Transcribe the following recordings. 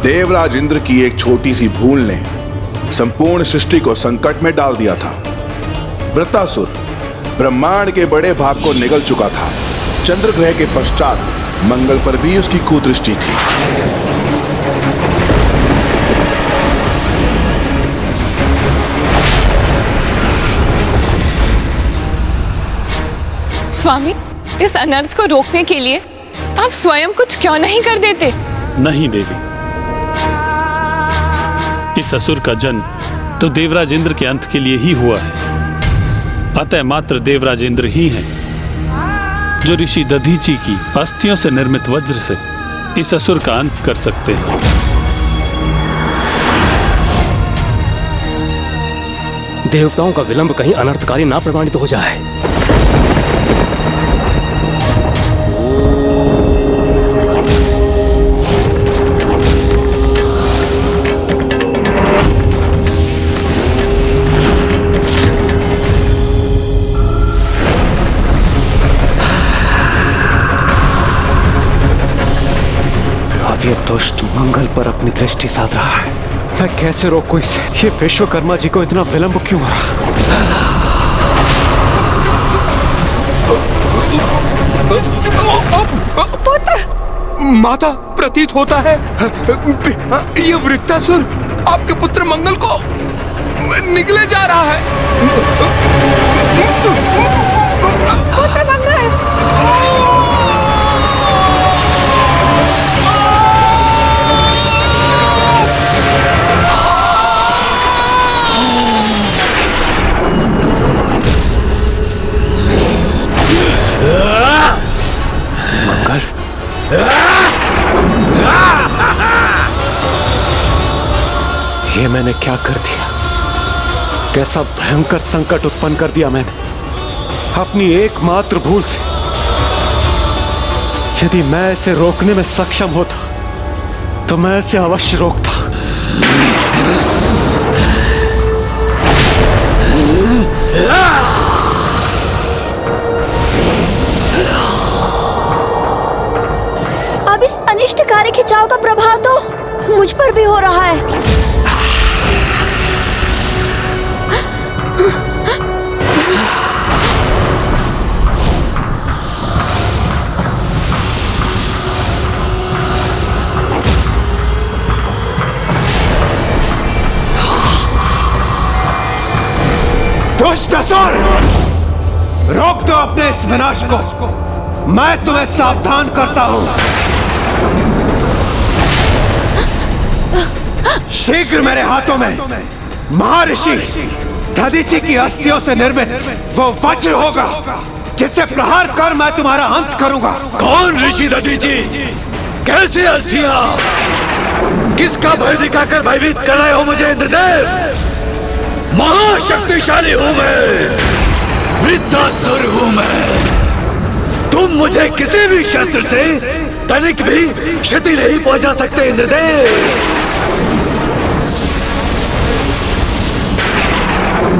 देवराज इंद्र की एक छोटी सी भूल ने संपूर्ण सृष्टि को संकट में डाल दिया था। वृत्तासुर ब्रह्मांड के बड़े भाग को निगल चुका था। चंद्र ग्रह के पश्चात मंगल पर भी उसकी कुदृष्टि थी। स्वामी, इस अनर्थ को रोकने के लिए आप स्वयं कुछ क्यों नहीं कर देते? नहीं देवी, इस असुर का जन्म तो देवराज इंद्र के अंत के लिए ही हुआ है। अतः मात्र देवराज इंद्र ही हैं जो ऋषि दधीची की अस्थियों से निर्मित वज्र से इस असुर का अंत कर सकते हैं। देवताओं का विलंब कहीं अनर्थकारी ना प्रमाणित हो जाए। ये दुष्ट मंगल पर अपनी दृष्टि साध रहा है। मैं कैसे रोकूं इसे? ये विश्वकर्मा जी को इतना विलंब क्यों हो रहा? पुत्र! माता, प्रतीत होता है ये वृत्तासुर आपके पुत्र मंगल को निगले जा रहा है। पुत्र मंगल! ये मैंने क्या कर दिया? कैसा भयंकर संकट उत्पन्न कर दिया मैंने अपनी एकमात्र भूल से। यदि मैं इसे रोकने में सक्षम होता तो मैं इसे अवश्य रोकता। अब इस अनिष्टकारी खिंचाव का प्रभाव तो मुझ पर भी हो रहा है। दुष्ट असुर, रोक दो अपने इस विनाश को। मैं तुम्हें सावधान करता हूं। शीघ्र मेरे हाथों में महर्षि दधीची की अस्थियों से निर्मित वो वज्र होगा जिससे प्रहार कर मैं तुम्हारा अंत करूंगा। कौन ऋषि दधीची? कैसे अस्थियां? किसका भय दिखाकर भयभीत कर रहे हो मुझे इंद्रदेव? महाशक्तिशाली हूं मैं, वृत्तासुर हूं मैं। तुम मुझे किसी भी शस्त्र से तनिक भी क्षति नहीं पहुंचा सकते इंद्रदेव।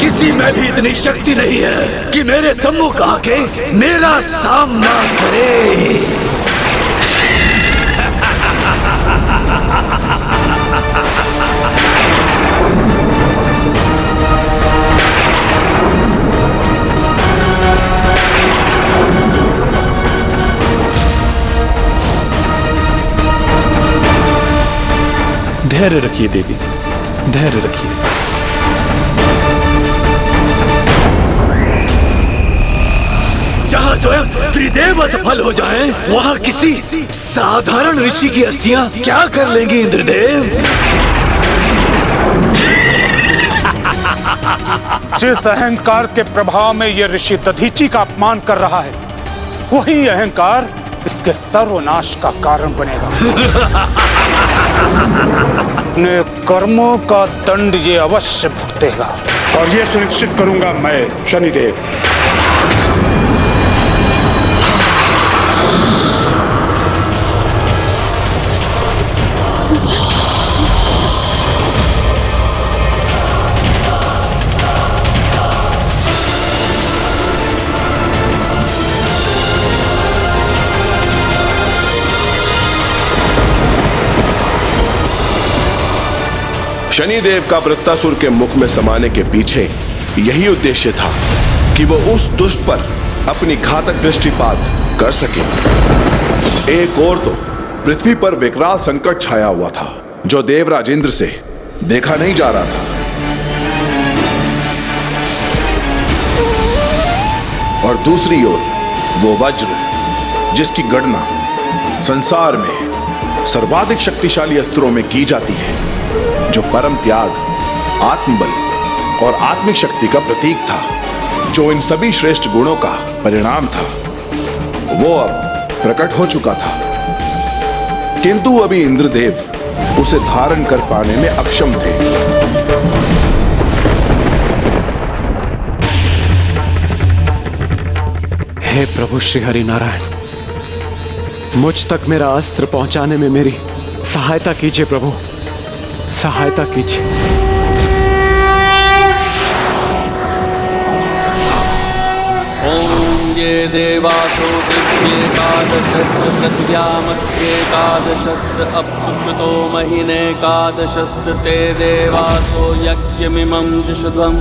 किसी में भी इतनी शक्ति नहीं है कि मेरे सम्मुख आके मेरा सामना करे। धैर्य रखिए देवी, धैर्य रखिए। जहाँ स्वयं त्रिदेव असफल हो जाएं, वहाँ किसी साधारण ऋषि की अस्थियां क्या कर लेंगे इंद्रदेव? जिस अहंकार के प्रभाव में यह ऋषि दधीची का अपमान कर रहा है, वही अहंकार इसके सर्वनाश का कारण बनेगा। अपने कर्मों का दंड ये अवश्य भुगतेगा। और ये सुनिश्चित करूंगा मैं शनिदेव। शनिदेव का वृत्तासुर के मुख में समाने के पीछे यही उद्देश्य था कि वो उस दुष्ट पर अपनी घातक दृष्टिपात कर सके। एक और तो पृथ्वी पर विकराल संकट छाया हुआ था जो देवराज इंद्र से देखा नहीं जा रहा था। और दूसरी ओर वो वज्र जिसकी गणना संसार में सर्वाधिक शक्तिशाली अस्त्रों में की जाती है, जो परम त्याग, आत्मबल और आत्मिक शक्ति का प्रतीक था, जो इन सभी श्रेष्ठ गुणों का परिणाम था, वो अब प्रकट हो चुका था। किंतु अभी इंद्रदेव उसे धारण कर पाने में अक्षम थे। हे प्रभु श्री हरि नारायण, मुझ तक मेरा अस्त्र पहुंचाने में मेरी सहायता कीजिए प्रभु, सहायता कीजिए। ओम ये देवासो दिव्येकादशस्त्र पृथिव्यामध्येकादशस्त्र अपसुक्षतो महिनेकादशस्त्र ते देवासो यज्ञमिमं जुषध्वम्।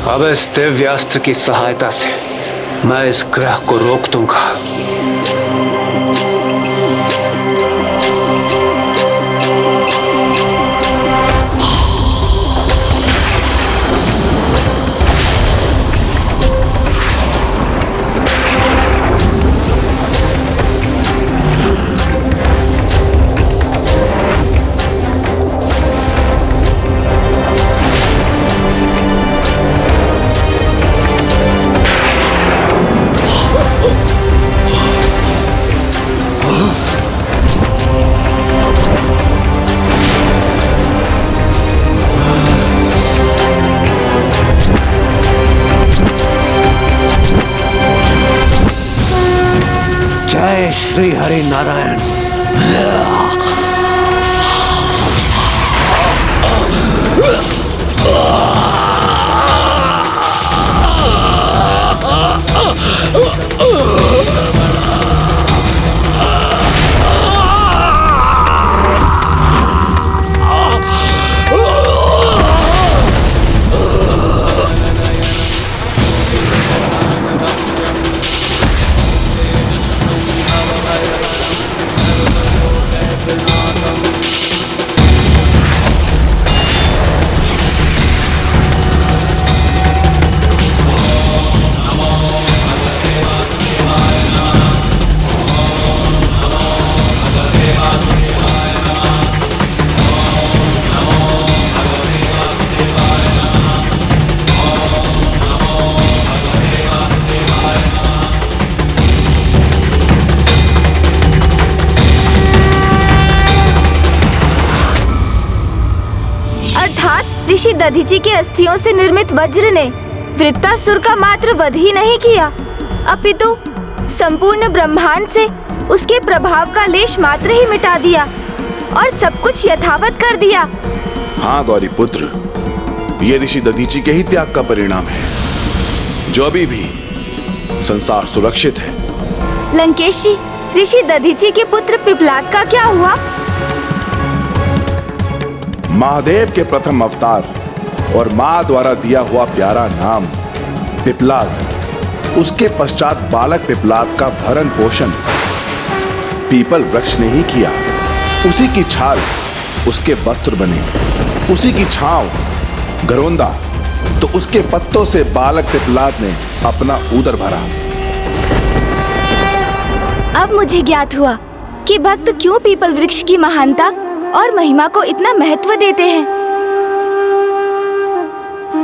अब इस दिव्यास्त्र की सहायता से मैं इस ग्रह को रोक दूंगा। जय श्री हरि नारायण। ऋषि दधीचि के अस्थियों से निर्मित वज्र ने वृत्तासुर का मात्र वध ही नहीं किया, अपितु संपूर्ण ब्रह्मांड से उसके प्रभाव का लेश मात्र ही मिटा दिया और सब कुछ यथावत कर दिया। हाँ गौरी पुत्र, ये ऋषि दधीचि के ही त्याग का परिणाम है, जो अभी भी संसार सुरक्षित है। लंकेश जी, ऋषि दधीचि के पुत्र पिप्लाद का क्या हुआ? महादेव के प्रथम अवतार और माँ द्वारा दिया हुआ प्यारा नाम पिप्लाद, उसके पश्चात बालक पिप्लाद का भरण पोषण पीपल वृक्ष ने ही किया। उसी की छाल उसके वस्त्र बने, उसी की छांव घरोंदा तो उसके पत्तों से बालक पिपलाद ने अपना उदर भरा। अब मुझे ज्ञात हुआ कि भक्त क्यों पीपल वृक्ष की महानता और महिमा को इतना महत्व देते हैं।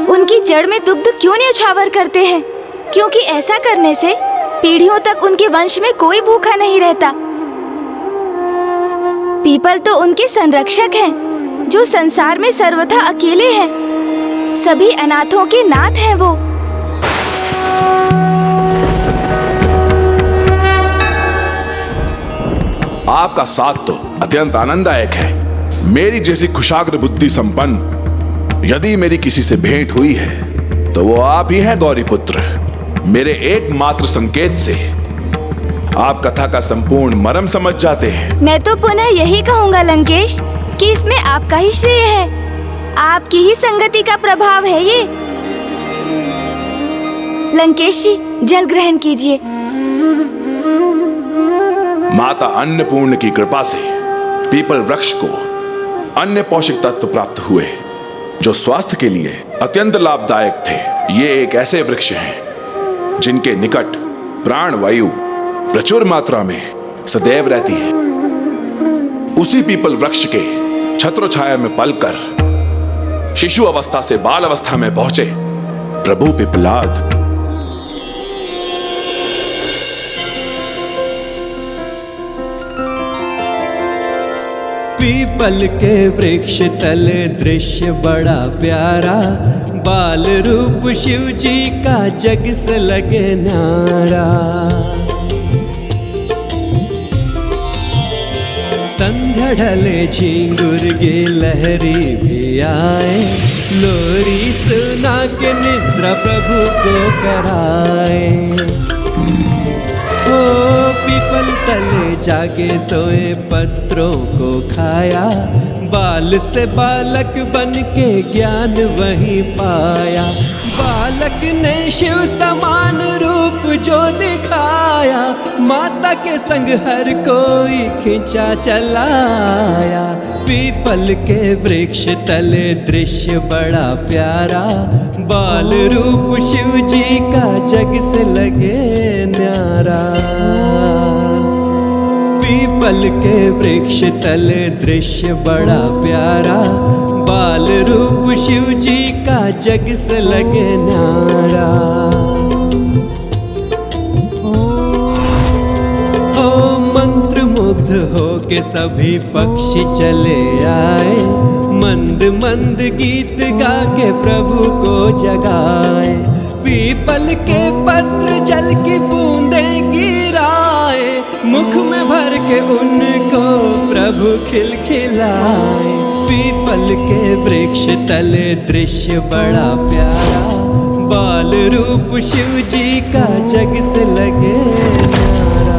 उनकी जड़ में दुग्ध क्यों न्यौछावर करते हैं, क्योंकि ऐसा करने से पीढ़ियों तक उनके वंश में कोई भूखा नहीं रहता। पीपल तो उनके संरक्षक हैं, जो संसार में सर्वथा अकेले हैं। सभी अनाथों के नाथ हैं वो। आपका साथ तो अत्यंत आनंददायक है। मेरी जैसी कुशाग्र बुद्धि संपन्न यदि मेरी किसी से भेंट हुई है तो वो आप ही हैं गौरीपुत्र। मेरे एकमात्र संकेत से आप कथा का संपूर्ण मर्म समझ जाते हैं। मैं तो पुनः यही कहूँगा लंकेश कि इसमें आपका ही श्रेय है। आपकी ही संगति का प्रभाव है ये। लंकेश जी, जल ग्रहण कीजिए। माता अन्नपूर्ण की कृपा से पीपल वृक्ष को अन्य पौष्टिक तत्व प्राप्त हुए जो स्वास्थ्य के लिए अत्यंत लाभदायक थे। ये एक ऐसे वृक्ष हैं जिनके निकट प्राण वायु प्रचुर मात्रा में सदैव रहती है। उसी पीपल वृक्ष के छत्र छाया में पलकर शिशु अवस्था से बाल अवस्था में पहुंचे प्रभु पिपलाद पीपल के वृक्ष तले दृश्य बड़ा प्यारा, बाल रूप शिव जी का जग से लगे न्यारा। संध्या ढले झींगुर गे लहरी भी आए, लोरी सुना के निद्रा प्रभु को कराए। ओ पीपल तले जागे सोए पत्रों को खाया, बाल से बालक बन के ज्ञान वही पाया। बालक ने शिव समान रूप जो दिखाया, माता के संग हर कोई खिंचा चलाया। पीपल के वृक्ष तले दृश्य बड़ा प्यारा, बाल रूप शिव जी का जग से लगे न्यारा। पीपल के वृक्ष तले दृश्य बड़ा प्यारा, बाल रूप शिव जी का जग से लगे न्यारा। ओ मंत्र मुग्ध हो के सभी पक्षी चले आए, मंद मंद गीत गा के प्रभु को जगाए। पीपल के पत्र जल की बूंदें गिराए, मुख में भर के उनको प्रभु खिलखिलाए। पीपल के वृक्ष तले दृश्य बड़ा प्यारा, बाल रूप शिव जी का जग से लगे न्यारा।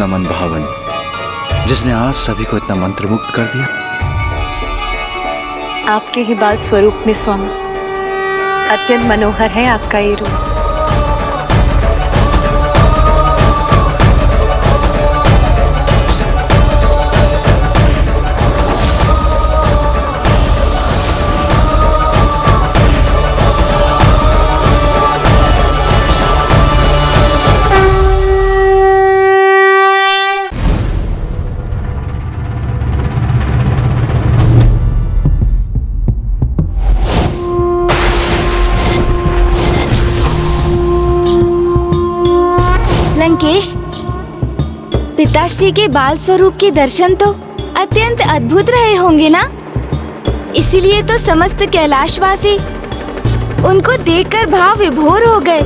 मनभावन जिसने आप सभी को इतना मंत्रमुग्ध कर दिया। आपके ही बाल स्वरूप में स्वामी, अत्यंत मनोहर है आपका ये रूप। पिताश्री के बाल स्वरूप के दर्शन तो अत्यंत अद्भुत रहे होंगे ना? इसीलिए तो समस्त कैलाशवासी उनको देखकर भाव विभोर हो गए।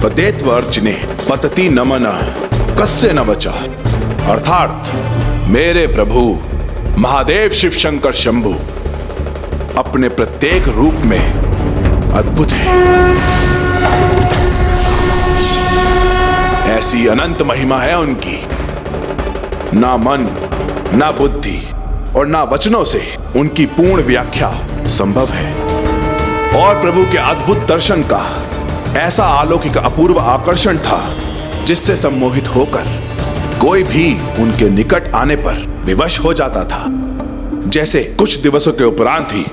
पदेत्वर्चने पतति नमन कस्य न बचा, अर्थात मेरे प्रभु महादेव शिव शंकर शंभु अपने प्रत्येक रूप में अद्भुत है। ऐसी अनंत महिमा है उनकी, ना मन ना बुद्धि और ना वचनों से उनकी पूर्ण व्याख्या संभव है। और प्रभु के अद्भुत दर्शन का ऐसा अलौकिक अपूर्व आकर्षण था जिससे सम्मोहित होकर कोई भी उनके निकट आने पर विवश हो जाता था। जैसे कुछ दिवसों के उपरांत ही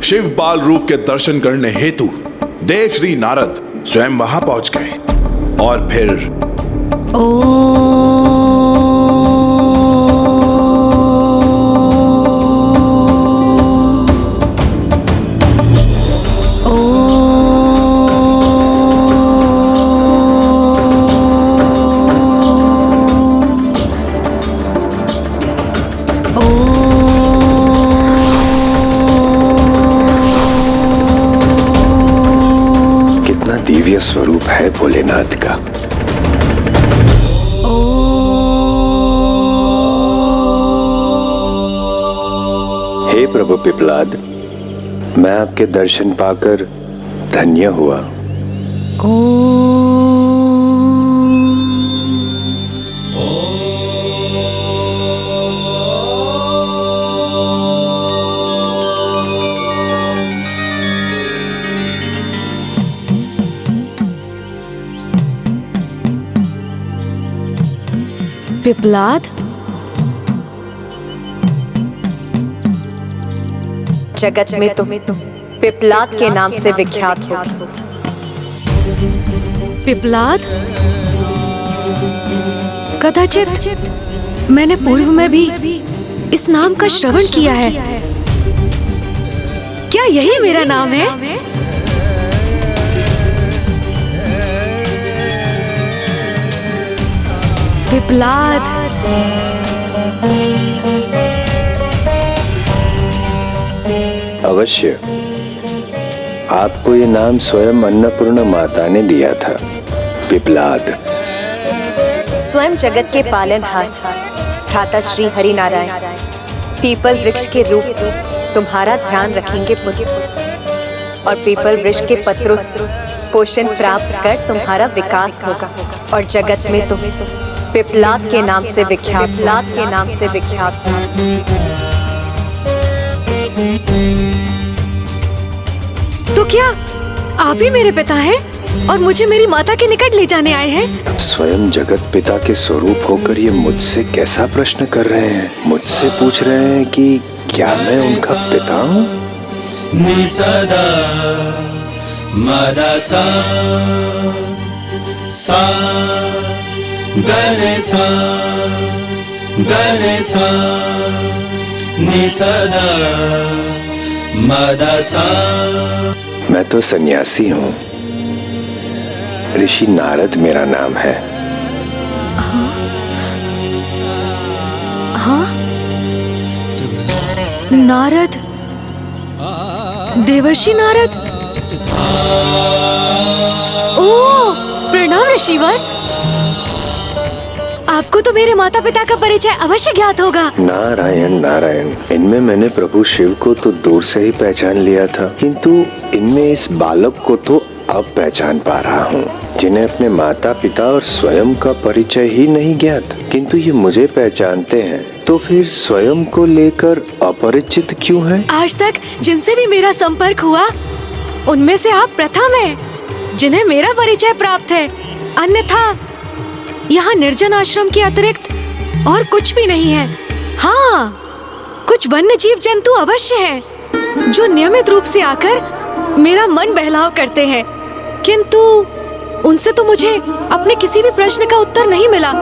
शिव बाल रूप के दर्शन करने हेतु देव श्री नारद स्वयं वहां पहुंच गए और फिर दिव्य स्वरूप है भोलेनाथ का। हे प्रभु पिपलाद, मैं आपके दर्शन पाकर धन्य हुआ। पिपलाद, जगत में तुम पिपलाद के नाम से विख्यात हो। पिपलाद, कदाचित मैंने पूर्व में भी इस नाम का श्रवण किया है। क्या यही मेरा नाम है? पिपलाद, अवश्य, आपको ये नाम स्वयं अन्नपूर्ण माता ने दिया था, पिपलाद। स्वयं जगत के पालनहार भ्राता श्री हरि नारायण पीपल वृक्ष के रूप तुम्हारा ध्यान रखेंगे पुत्र, और पीपल वृक्ष के पत्रों से पोषण प्राप्त कर तुम्हारा विकास होगा, और जगत में तुम पिपलाद के नाम से विख्यात, पिपलाद के नाम से विख्यात। तो क्या आप ही मेरे पिता हैं और मुझे मेरी माता के निकट ले जाने आए हैं? स्वयं जगत पिता के स्वरूप होकर ये मुझसे कैसा प्रश्न कर रहे हैं? मुझसे पूछ रहे हैं कि क्या मैं उनका पिता हूँ? निसदा मदसा सा गणेशा गणेशा निसदा मदसा। मैं तो सन्यासी हूँ, ऋषि नारद मेरा नाम है। हाँ? नारद, देवर्षि नारद। ओह, प्रणाम ऋषिवर। आपको तो मेरे माता पिता का परिचय अवश्य ज्ञात होगा। नारायण नारायण, इनमें मैंने प्रभु शिव को तो दूर से ही पहचान लिया था, किंतु इनमें इस बालक को तो अब पहचान पा रहा हूँ, जिन्हें अपने माता पिता और स्वयं का परिचय ही नहीं ज्ञात, किंतु ये मुझे पहचानते हैं। तो फिर स्वयं को लेकर अपरिचित क्यों है? आज तक जिनसे भी मेरा संपर्क हुआ उनमें से आप प्रथम हैं जिन्हें मेरा परिचय प्राप्त है। अन्यथा यहाँ निर्जन आश्रम के अतिरिक्त और कुछ भी नहीं है। हाँ, कुछ वन्य जीव जंतु अवश्य हैं जो नियमित रूप से आकर मेरा मन बहलाव करते हैं, किंतु उनसे तो मुझे अपने किसी भी प्रश्न का उत्तर नहीं मिला।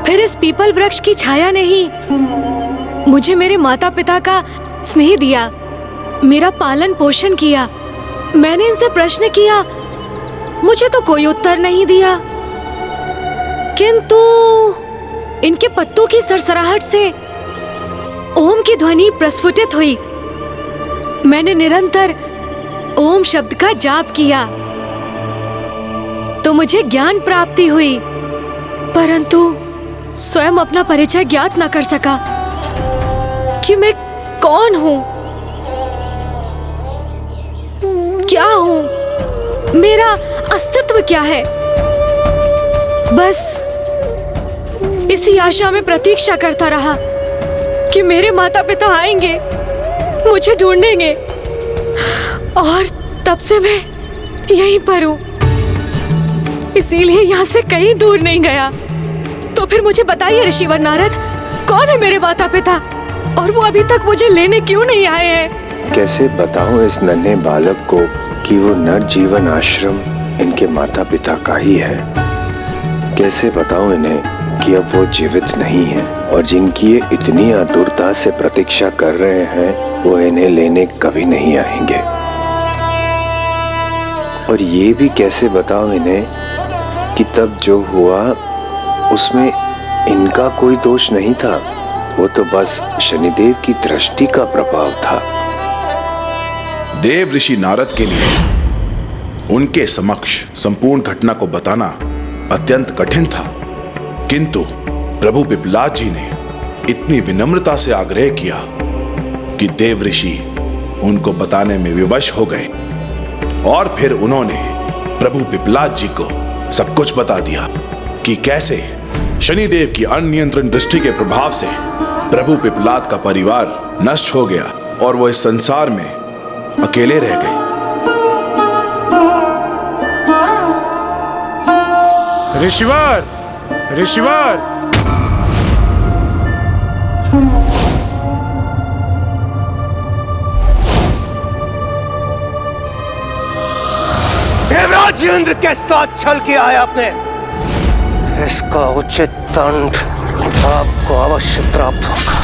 फिर इस पीपल वृक्ष की छाया ने ही मुझे मेरे माता पिता का स्नेह दिया, मेरा पालन पोषण किया मैंने इनसे प्रश्न किया, मुझे तो कोई उत्तर नहीं दिया, किंतु इनके पत्तों की सरसराहट से ओम की ध्वनि प्रस्फुटित हुई। मैंने निरंतर ओम शब्द का जाप किया तो मुझे ज्ञान प्राप्ति हुई, परंतु स्वयं अपना परिचय ज्ञात न कर सका कि मैं कौन हूं, क्या हूं, मेरा अस्तित्व क्या है। बस इसी आशा में प्रतीक्षा करता रहा कि मेरे माता पिता आएंगे, मुझे ढूंढेंगे, और तब से मैं यहीं पर हूं, इसीलिए यहाँ से कहीं दूर नहीं गया। तो फिर मुझे बताइए ऋषिवर नारद, कौन है मेरे माता पिता और वो अभी तक मुझे लेने क्यों नहीं आए हैं? कैसे बताऊं इस नन्हे बालक को कि वो नरजीवन आश्रम इनके माता पिता का ही है। कैसे बताऊं इन्हें कि अब वो जीवित नहीं है और जिनकी ये इतनी आतुरता से प्रतीक्षा कर रहे हैं वो इन्हें लेने कभी नहीं आएंगे। और ये भी कैसे बताऊं इन्हें कि तब जो हुआ उसमें इनका कोई दोष नहीं था, वो तो बस शनिदेव की दृष्टि का प्रभाव था। देव ऋषि नारद के लिए उनके समक्ष संपूर्ण घटना को बताना अत्यंत कठिन था, किंतु प्रभु पिपलाद जी ने इतनी विनम्रता से आग्रह किया कि देव ऋषि उनको बताने में विवश हो गए और फिर उन्होंने प्रभु पिपलाद जी को सब कुछ बता दिया कि कैसे शनिदेव की अनियंत्रित दृष्टि के प्रभाव से प्रभु पिपलाद का परिवार नष्ट हो गया और वो इस संसार में अकेले रह गए। ऋषिवर, ऋषिवर, देवराज इंद्र के साथ छल किया है आपने, इसका उचित दंड आपको अवश्य प्राप्त होगा।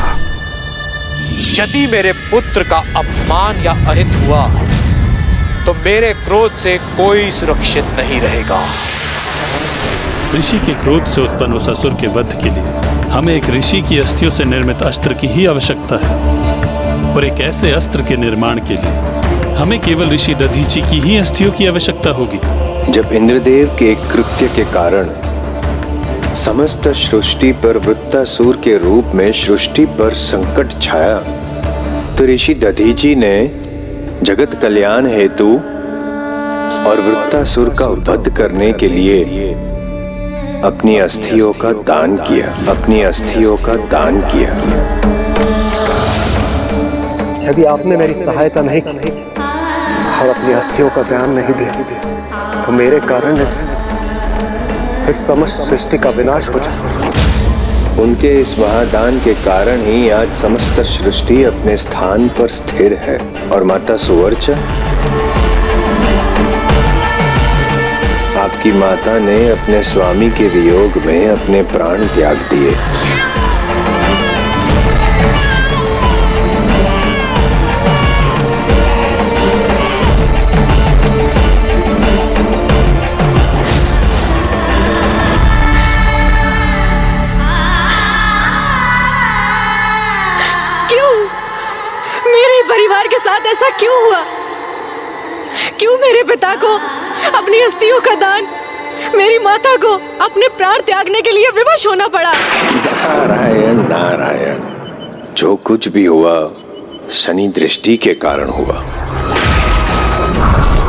यदि मेरे पुत्र का अपमान या अहित हुआ तो मेरे क्रोध से कोई सुरक्षित नहीं रहेगा। ऋषि के क्रोध से उत्पन्न उस असुर के वध के लिए हमें एक ऋषि की अस्थियों से निर्मित अस्त्र की ही आवश्यकता है, और एक ऐसे अस्त्र के निर्माण के लिए हमें केवल ऋषि दधीची की ही अस्थियों की आवश्यकता होगी। जब इंद्रदेव के कृत्य के कारण समस्त सृष्टि पर वृत्तासुर के रूप में सृष्टि पर संकट छाया, तो ऋषि दधीची ने जगत कल्याण हेतु और वृत्तासुर का वध करने के लिए अपनी अस्थियों का दान किया, अपनी अस्थियों का दान किया। यदि आपने मेरी सहायता नहीं की और अपनी अस्थियों का ज्ञान नहीं दिया तो मेरे कारण इस समस्त सृष्टि का विनाश हो जाएगा। उनके इस महादान के कारण ही आज समस्त सृष्टि अपने स्थान पर स्थिर है। और माता सुवर्चा, आपकी माता ने अपने स्वामी के वियोग में अपने प्राण त्याग दिए। परिवार के साथ ऐसा क्यों हुआ? क्यों मेरे पिता को अपनी अस्थियों का दान, मेरी माता को अपने प्राण त्यागने के लिए विवश होना पड़ा? नारायण नारायण, जो कुछ भी हुआ शनि दृष्टि के कारण हुआ,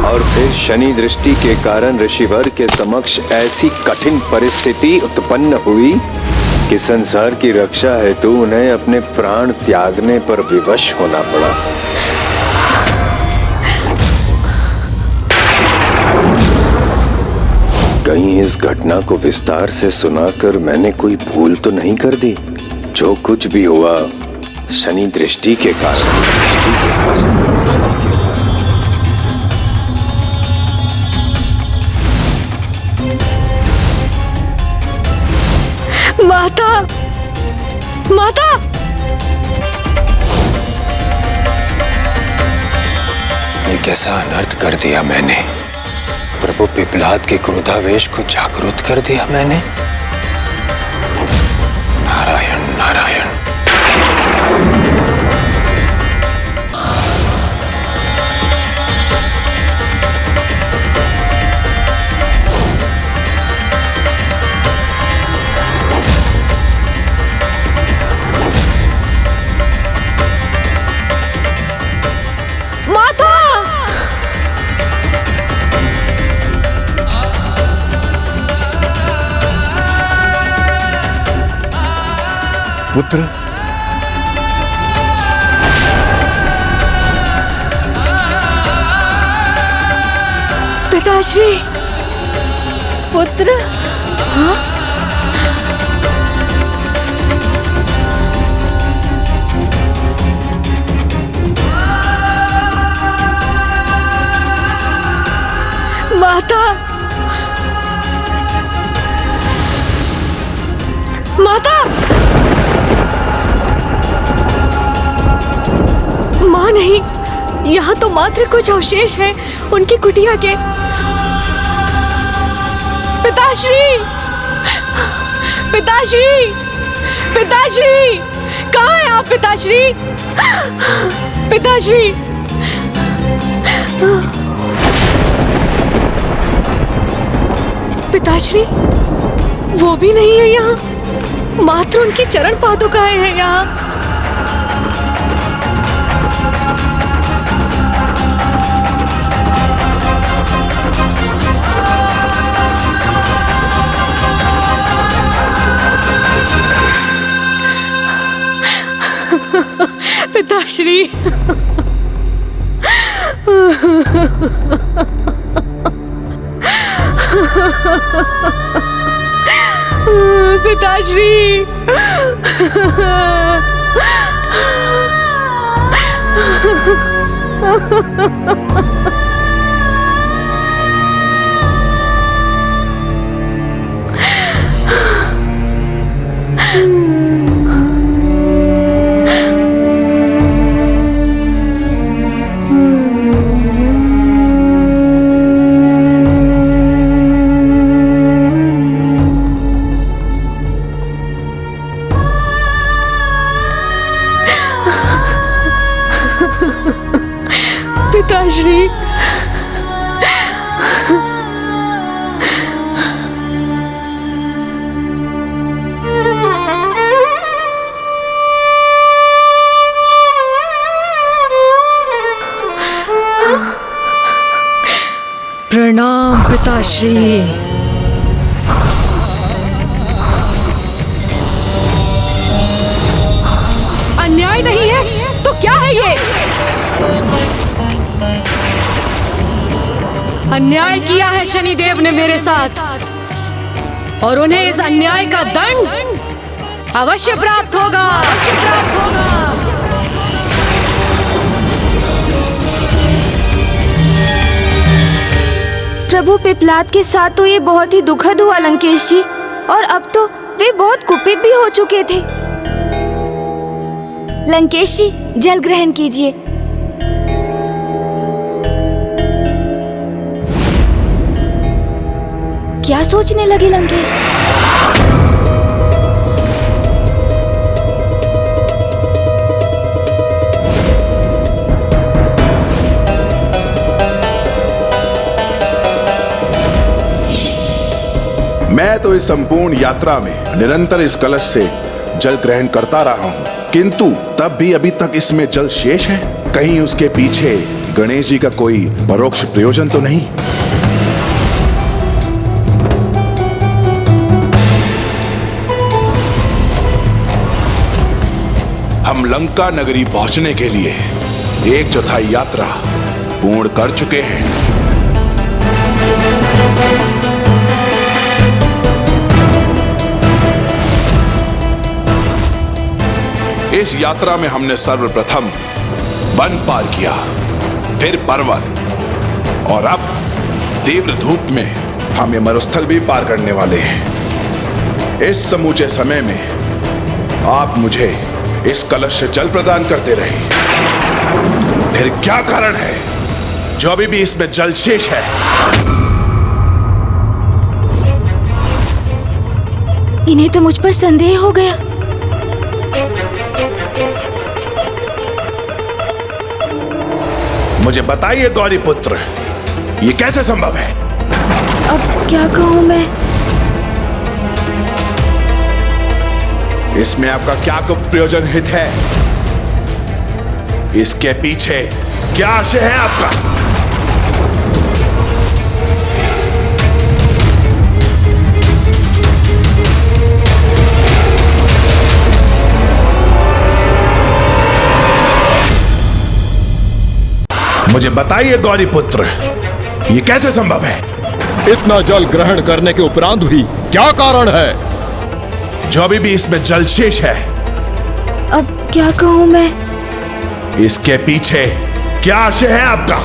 और फिर शनि दृष्टि के कारण ऋषिवर के समक्ष ऐसी कठिन परिस्थिति उत्पन्न हुई कि संसार की रक्षा हेतु उन्हें अपने प्राण त्यागने पर विवश होना पड़ा। कहीं इस घटना को विस्तार से सुनाकर मैंने कोई भूल तो नहीं कर दी? जो कुछ भी हुआ शनि दृष्टि के कारण। माता, माता! कैसा अनर्थ कर दिया मैंने। प्रभु पिपलाद के क्रोधावेश को जागृत कर दिया मैंने। नारायण नारायण। माता! पुत्र, पिताश्री। पुत्र। हाँ? माता! माता! माँ नहीं, यहाँ तो मात्र कुछ अवशेष है उनकी कुटिया के। पिताश्री! पिताश्री! पिताश्री! कहाँ है आप पिताश्री? पिताश्री! पिताश्री वो भी नहीं है यहाँ, मात्र उनकी चरण पादुकाएं हैं यहाँ। पिताश्री! पिताश्री! पिताश्री! प्रणाम पिताश्री। अन्याय नहीं है तो क्या है ये? अन्याय किया है शनिदेव ने मेरे साथ, और उन्हें इस अन्याय का दंड अवश्य प्राप्त होगा। अवश्य प्राप्त होगा। प्रभु पिपलाद के साथ तो ये बहुत ही दुखद हुआ लंकेश जी, और अब तो वे बहुत कुपित भी हो चुके थे। लंकेश जी, जल ग्रहण कीजिए। क्या सोचने लगे लंकेश? मैं तो इस संपूर्ण यात्रा में निरंतर इस कलश से जल ग्रहण करता रहा हूँ, किंतु तब भी अभी तक इसमें जल शेष है। कहीं उसके पीछे गणेश जी का कोई परोक्ष प्रयोजन तो नहीं? हम लंका नगरी पहुंचने के लिए 1/4 यात्रा पूर्ण कर चुके हैं। इस यात्रा में हमने सर्वप्रथम वन पार किया, फिर पर्वत, और अब तीव्र धूप में हम ये मरुस्थल भी पार करने वाले हैं। इस समूचे समय में आप मुझे इस कलश से जल प्रदान करते रहे, फिर क्या कारण है जो अभी भी इसमें जल शेष है, इन्हें तो मुझ पर संदेह हो गया। मुझे बताइए गौरी पुत्र, ये कैसे संभव है? अब क्या कहूं मैं? इसमें आपका क्या गुप्त प्रयोजन हित है? इसके पीछे क्या आशय है आपका? मुझे बताइए गौरी पुत्र, ये कैसे संभव है? इतना जल ग्रहण करने के उपरांत भी क्या कारण है? जो अभी भी इसमें जल शेष है, अब क्या कहूं मैं? इसके पीछे क्या आशय है आपका?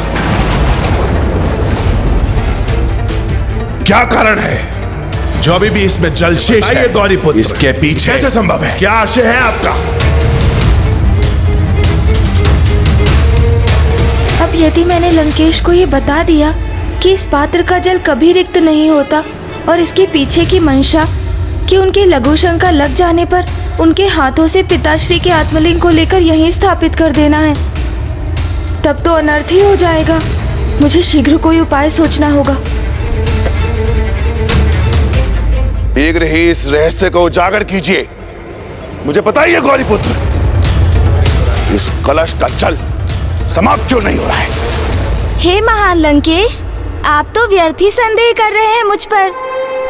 क्या कारण है? जो अभी भी इसमें जल शेष है गौरी पुत्र, इसके पीछे कैसे संभव है? क्या आशय है आपका? अब यदि मैंने लंकेश को ये बता दिया कि इस पात्र का जल कभी रिक्त नहीं होता और इसके पीछे की मंशा कि उनके लघु शंका लग जाने पर उनके हाथों से पिताश्री के आत्मलिंग को लेकर यहीं स्थापित कर देना है, तब तो अनर्थ ही हो जाएगा। मुझे शीघ्र कोई उपाय सोचना होगा। शीघ्र ही इस रहस्य को उजागर कीजिए। मुझे बताइए गौरी पुत्र, इस कलश का जल समाप्त क्यों नहीं हो रहा है? हे महान लंकेश, आप तो व्यर्थ ही संदेह कर रहे हैं मुझ पर,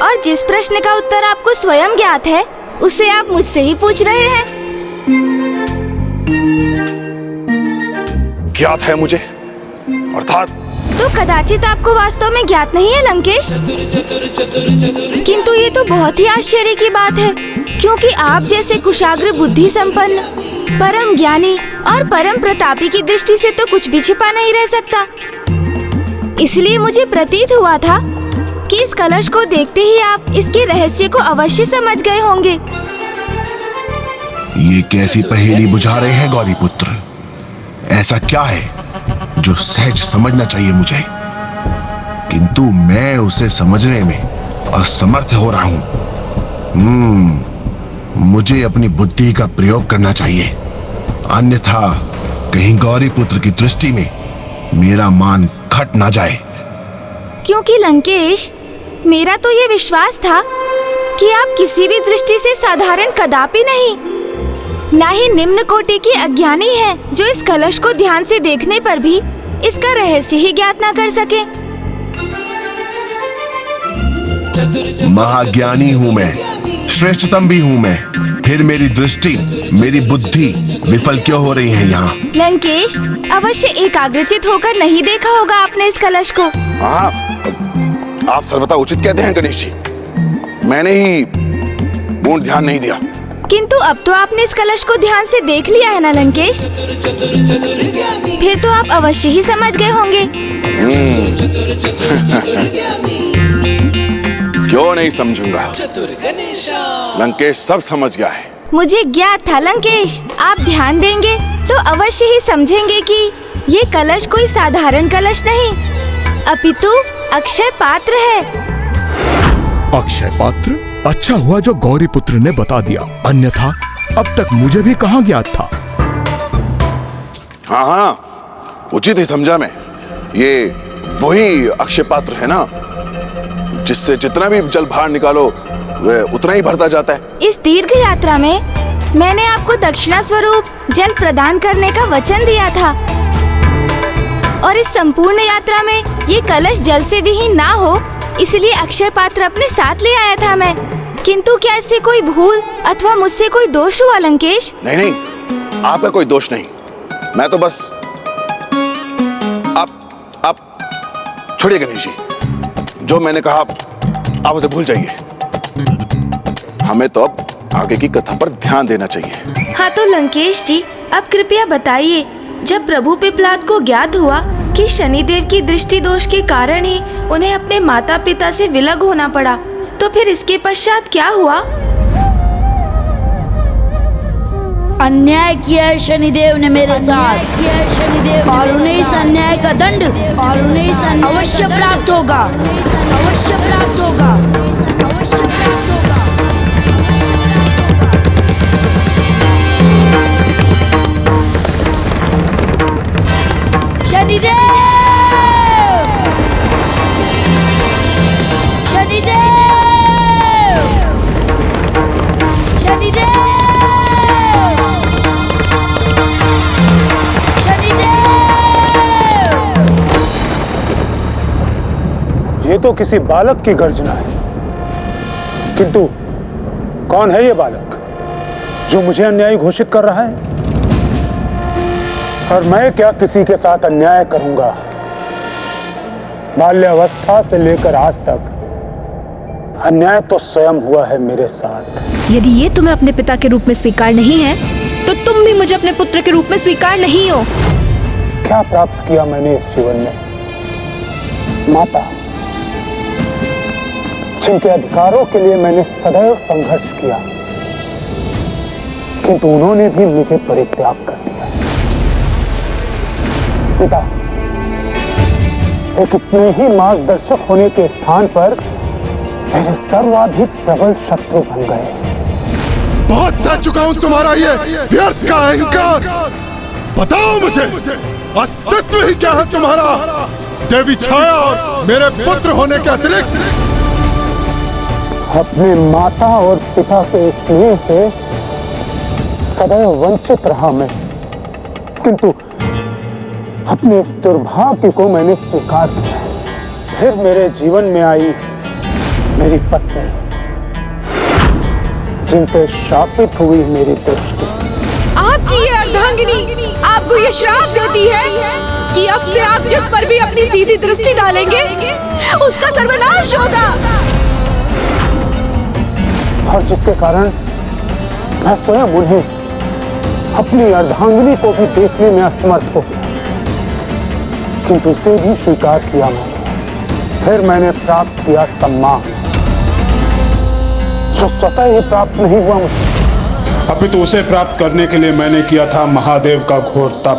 और जिस प्रश्न का उत्तर आपको स्वयं ज्ञात है उसे आप मुझसे ही पूछ रहे हैं। ज्ञात है मुझे, अर्थात तो कदाचित आपको वास्तव में ज्ञात नहीं है लंकेश। किंतु ये तो बहुत ही आश्चर्य की बात है, क्योंकि आप जैसे कुशाग्र बुद्धि संपन्न, परम ज्ञानी और परम प्रतापी की दृष्टि से तो कुछ भी छिपा नहीं रह सकता। इसलिए मुझे प्रतीत हुआ था कि इस कलश को देखते ही आप इसके रहस्य को अवश्य समझ गए होंगे। ये कैसी पहेली बुझा रहे हैं गौरी पुत्र? ऐसा क्या है जो सहज समझना चाहिए मुझे, किंतु मैं उसे समझने में असमर्थ हो रहा हूँ। मुझे अपनी बुद्धि का प्रयोग करना चाहिए, अन्यथा कहीं गौरी पुत्र की दृष्टि में मेरा मान घट ना जाए। क्योंकि लंकेश, मेरा तो ये विश्वास था कि आप किसी भी दृष्टि से साधारण कदापि नहीं, ना ही निम्न कोटि की अज्ञानी हैं, जो इस कलश को ध्यान से देखने पर भी इसका रहस्य ही ज्ञात ना कर सके। महाज्ञानी हूँ मैं, श्रेष्ठतम भी हूँ मैं, फिर मेरी दृष्टि, मेरी बुद्धि विफल क्यों हो रही है यहाँ? लंकेश, अवश्य एकाग्रचित होकर नहीं देखा होगा आपने इस कलश को। हाँ, आप सर्वथा उचित कहते हैं गणेश जी, मैंने ही पूर्ण ध्यान नहीं दिया। किंतु अब तो आपने इस कलश को ध्यान से देख लिया है ना लंकेश, फिर तो आप अवश्य ही समझ गए होंगे। क्यों नहीं समझूंगा, लंकेश सब समझ गया है। मुझे ज्ञात था लंकेश, आप ध्यान देंगे तो अवश्य ही समझेंगे कि ये कलश कोई साधारण कलश नहीं, अपितु अक्षय पात्र है। अक्षय पात्र? अच्छा हुआ जो गौरी पुत्र ने बता दिया, अन्यथा अब तक मुझे भी कहाँ ज्ञात था। हाँ, उचित ही समझा मैं। ये वही अक्षय पात्र है ना, जिससे जितना भी जल बाहर निकालो वह उतना ही भरता जाता है। इस दीर्घ यात्रा में मैंने आपको दक्षिणा स्वरूप जल प्रदान करने का वचन दिया था, और इस संपूर्ण यात्रा में ये कलश जल से विहीन ना हो, इसलिए अक्षय पात्र अपने साथ ले आया था मैं। किंतु क्या इससे कोई भूल अथवा मुझसे कोई दोष हुआ लंकेश? नहीं नहीं, आपका कोई दोष नहीं, मैं तो बस आप छोड़िए गणेश जी, जो मैंने कहा आप उसे भूल जाइए। हमें तो अब आगे की कथा पर ध्यान देना चाहिए। हाँ तो लंकेश जी, अब कृपया बताइए, जब प्रभु पिपलाद को ज्ञात हुआ कि शनिदेव की दृष्टि दोष के कारण ही उन्हें अपने माता पिता से विलग होना पड़ा, तो फिर इसके पश्चात क्या हुआ? अन्याय किया है शनिदेव ने मेरे साथ, और उन्हें इस अन्याय का दंड अवश्य प्राप्त होगा, अवश्य प्राप्त होगा, अवश्य प्राप्त होगा। शनिदेव, शनिदेव, शनिदेव, ये तो किसी बालक की गर्जना है, किंतु कौन है ये बालक जो मुझे अन्यायी घोषित कर रहा है? और मैं क्या किसी के साथ अन्याय करूंगा? बाल्यावस्था से लेकर आज तक अन्याय तो स्वयं हुआ है मेरे साथ। यदि ये तुम्हें अपने पिता के रूप में स्वीकार नहीं है, तो तुम भी मुझे अपने पुत्र के रूप में स्वीकार नहीं हो। क्या प्राप्त किया मैंने इस जीवन में? माता, जिनके अधिकारों के लिए मैंने सदैव संघर्ष किया, किंतु उन्होंने भी मुझे परित्याग कर दिया। पिता, एक इतने ही मार्गदर्शक होने के स्थान पर मेरे सर्वाधिक प्रबल शत्रु बन गए। बहुत सह चुका हूं तुम्हारा ये व्यर्थ का अहंकार। बताओ मुझे, अस्तित्व ही क्या है तुम्हारा? देवी छाया और मेरे पुत्र होने के अतिरिक्त अपने माता और पिता के स्नेह से सदैव वंचित रहा मैं, किंतु अपने इस दुर्भाग्य को मैंने स्वीकार किया। फिर मेरे जीवन में आई मेरी पत्नी, जिनसे शापित हुई मेरी दृष्टि। आपकी ये अर्धांगिनी आपको ये श्राप देती है कि अब से आप जिस पर भी अपनी सीधी दृष्टि डालेंगे, उसका सर्वनाश होगा, और जिसके कारण मैं स्वयं उन्हें, अपनी अर्धांगिनी को भी देखने में असमर्थ हो गया, किंतु उसे भी स्वीकार किया मैंने। फिर मैंने प्राप्त किया सम्मान, जो स्वतः ही प्राप्त नहीं हुआ मुझे, अपितु उसे प्राप्त करने के लिए मैंने किया था महादेव का घोर तप।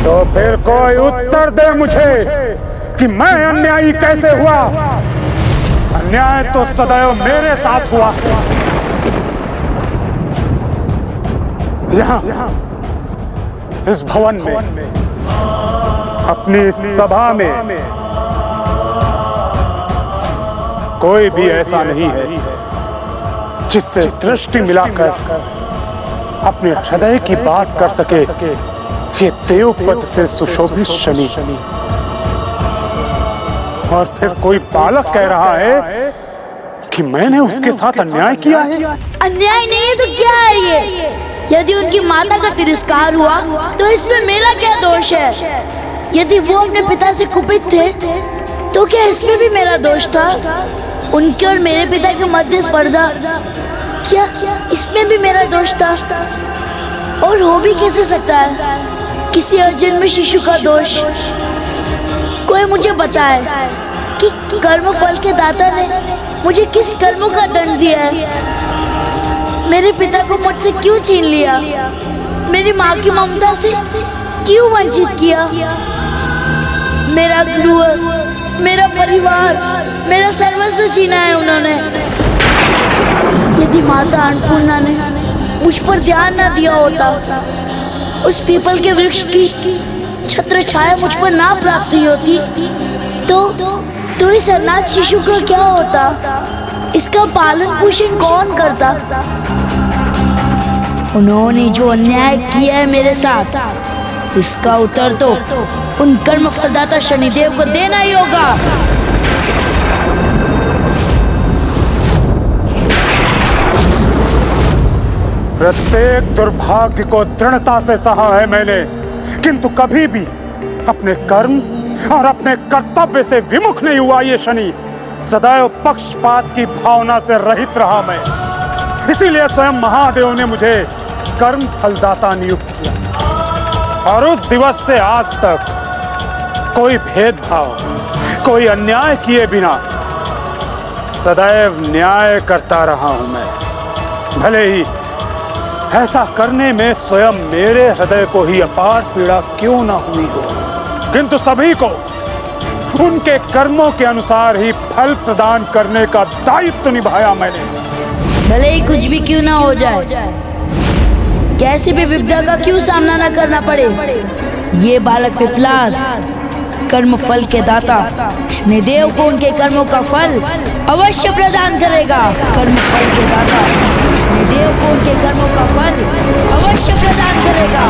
तो फिर कोई उत्तर दे मुझे कि मैं अन्यायी कैसे हुआ? अन्याय तो सदैव मेरे साथ हुआ। यहाँ इस भवन में, अपनी इस सभा में कोई भी ऐसा नहीं है जिससे दृष्टि मिलाकर अपने हृदय की बात कर सके ये देवपद से सुशोभित शनि। और फिर कोई बालक कह रहा है कि मैंने उसके साथ अन्याय किया है। अन्याय नहीं है तो क्या है ये? यदि उनकी माता का तिरस्कार हुआ तो इसमें मेरा क्या दोष है? यदि वो अपने पिता से कुपित थे तो क्या इसमें भी मेरा दोष था? उनके और मेरे पिता के मध्य स्पर्धा, क्या इसमें भी मेरा दोष था? और हो भी कैसे सकता है किसी अजन्मे शिशु का दोष? कोई मुझे बताए कि कर्म फल के दाता ने मुझे किस कर्मों का दंड दिया है? मेरे पिता को मुझसे क्यों छीन लिया? मेरी माँ की ममता से क्यों वंचित किया? मेरा गृह, मेरा परिवार, मेरा सर्वस्व छीना है उन्होंने। यदि माता अन्नपूर्णा ने मुझ पर ध्यान न दिया होता, उस पीपल के वृक्ष की छत्र छाया मुझ पर ना प्राप्त हुई होती, तो इस अनाथ शिशु का क्या होता? इसका पालन पोषण कौन करता? उन्होंने जो अन्याय किया है मेरे साथ, इसका उत्तर तो उन कर्म फलदाता शनिदेव को देना ही होगा। प्रत्येक दुर्भाग्य को दृढ़ता से सहा है मैंने, किंतु कभी भी अपने कर्म और अपने कर्तव्य से विमुख नहीं हुआ ये शनि। सदैव पक्षपात की भावना से रहित रहा मैं। इसीलिए स्वयं महादेव ने मुझे कर्म फलदाता नियुक्त किया, और उस दिवस से आज तक कोई भेदभाव, कोई अन्याय किए बिना सदैव न्याय करता रहा हूं मैं। भले ही ऐसा करने में स्वयं मेरे हृदय को ही अपार पीड़ा क्यों ना हुई हो, किंतु सभी को उनके कर्मों के अनुसार ही फल प्रदान करने का दायित्व निभाया मैंने। भले ही कुछ भी क्यों ना हो जाए, कैसी भी विपदा का क्यों सामना न करना पड़े, ये बालक पिपलाद कर्म फल के दाता शनिदेव को उनके कर्मों का फल अवश्य प्रदान करेगा। कर्म फल के दाता शनिदेव को उनके कर्मों का फल अवश्य प्रदान करेगा।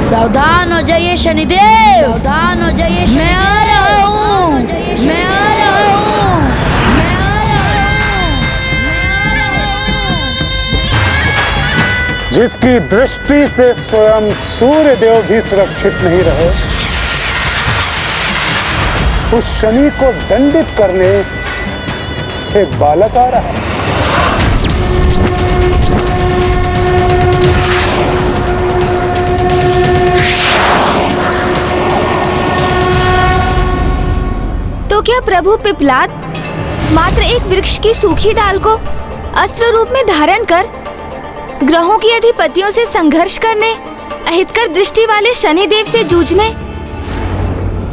सावधान हो जाइए शनिदेव, सावधान हो जाइए। मैं आ रहा हूँ, मैं आ रहा हूँ, मैं आ रहा हूँ। जिसकी दृष्टि से स्वयं सूर्य देव भी सुरक्षित नहीं रहे, उस शनि को दंडित करने एक बालक आ रहा है। तो क्या प्रभु पिपलाद मात्र एक वृक्ष की सूखी डाल को अस्त्र रूप में धारण कर ग्रहों की अधिपतियों से संघर्ष करने, अहितकर दृष्टि वाले शनिदेव से जूझने,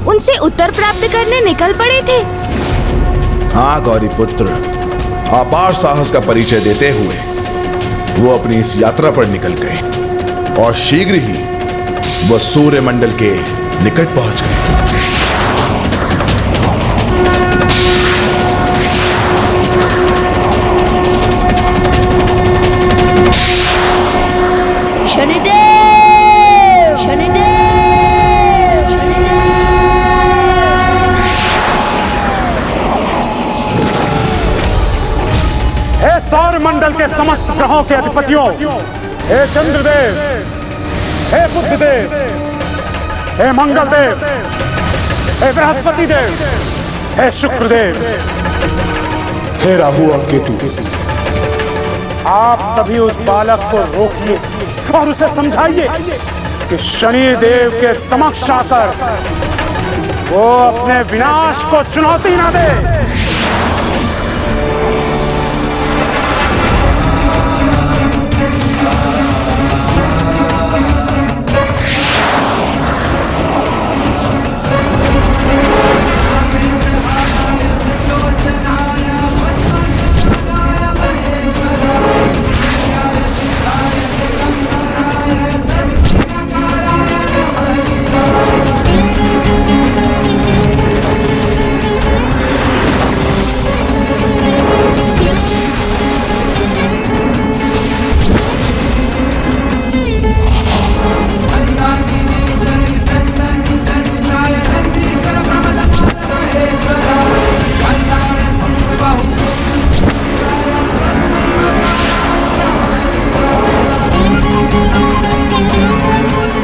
उनसे उत्तर प्राप्त करने निकल पड़े थे? हाँ गौरी पुत्र, अपार साहस का परिचय देते हुए वो अपनी इस यात्रा पर निकल गए और शीघ्र ही वो सूर्य मंडल के निकट पहुंच गए। शनिदेव, शनिदेव, हे सौरमंडल के समस्त ग्रहों के अधिपतियों, हे चंद्रदेव, हे बुधदेव, हे मंगलदेव, हे बृहस्पति देव, हे शुक्रदेव, हे राहु और केतु, आप सभी उस बालक को रोकिए और उसे समझाइए कि शनि देव के समक्ष आकर वो अपने विनाश को चुनौती ना दे।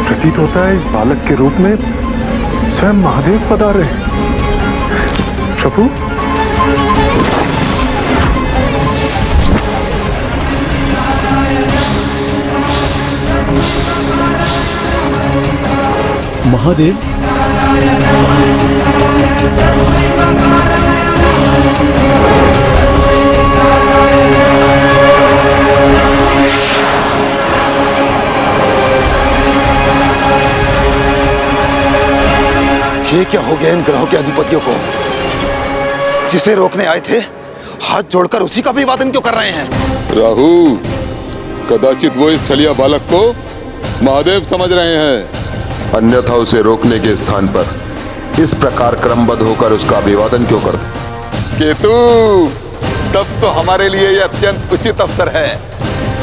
प्रतीत होता है इस बालक के रूप में स्वयं महादेव पधारे हैं। प्रभु, महादेव, ये क्या हो गया इन ग्रहों के अधिपतियों को? जिसे रोकने आए थे हाथ जोड़कर उसी का अभिवादन क्यों कर रहे हैं? राहु, कदाचित वो इस छलिया बालक को महादेव समझ रहे हैं, अन्यथा उसे रोकने के स्थान पर इस प्रकार क्रमबद्ध होकर उसका अभिवादन क्यों करते? केतु, तब तो हमारे लिए यह अत्यंत उचित अवसर है,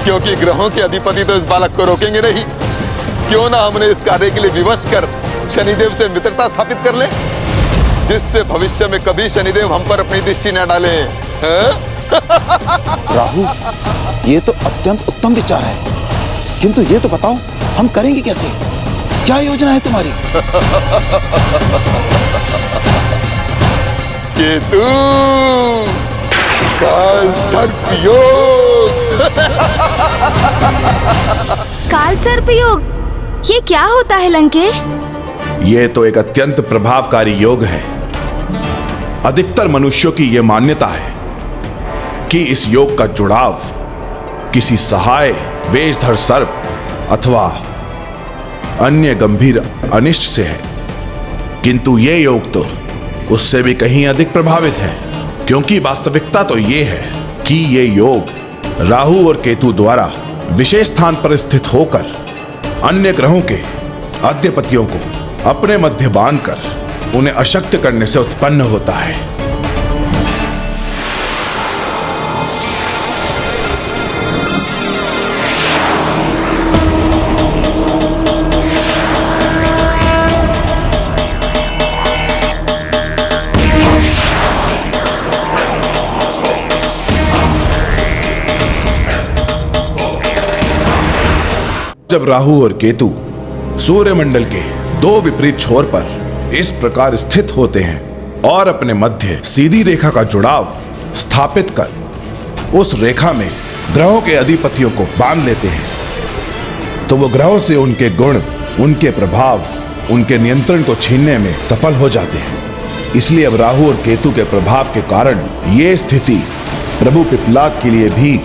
क्योंकि ग्रहों के अधिपति तो इस बालक को रोकेंगे नहीं। क्यों ना हमने इस कार्य के लिए विवश कर शनिदेव से मित्रता स्थापित कर ले, जिससे भविष्य में कभी शनिदेव हम पर अपनी दृष्टि न डाले। राहु, ये तो अत्यंत उत्तम विचार है, किंतु ये तो बताओ हम करेंगे कैसे? क्या योजना है तुम्हारी? केतु, काल सर्प योग। काल सर्प योग, ये क्या होता है लंकेश? ये तो एक अत्यंत प्रभावकारी योग है। अधिकतर मनुष्यों की यह मान्यता है कि इस योग का जुड़ाव किसी सहाय वेशधर सर्प अथवा अन्य गंभीर अनिष्ट से है, किंतु ये योग तो उससे भी कहीं अधिक प्रभावित है, क्योंकि वास्तविकता तो ये है कि ये योग राहु और केतु द्वारा विशेष स्थान पर स्थित होकर अन्य ग्रहों के अधिपतियों को अपने मध्य बांधकर उन्हें अशक्त करने से उत्पन्न होता है। जब राहु और केतु सूर्यमंडल के दो विपरीत छोर पर इस प्रकार स्थित होते हैं और अपने मध्य सीधी रेखा का जुड़ाव स्थापित कर उस रेखा में ग्रहों के अधिपतियों को बांध लेते हैं, तो वो ग्रहों से उनके गुण, उनके प्रभाव, उनके नियंत्रण को छीनने में सफल हो जाते हैं। इसलिए अब राहु और केतु के प्रभाव के कारण ये स्थिति प्रभु पिप्पलाद के लिए भी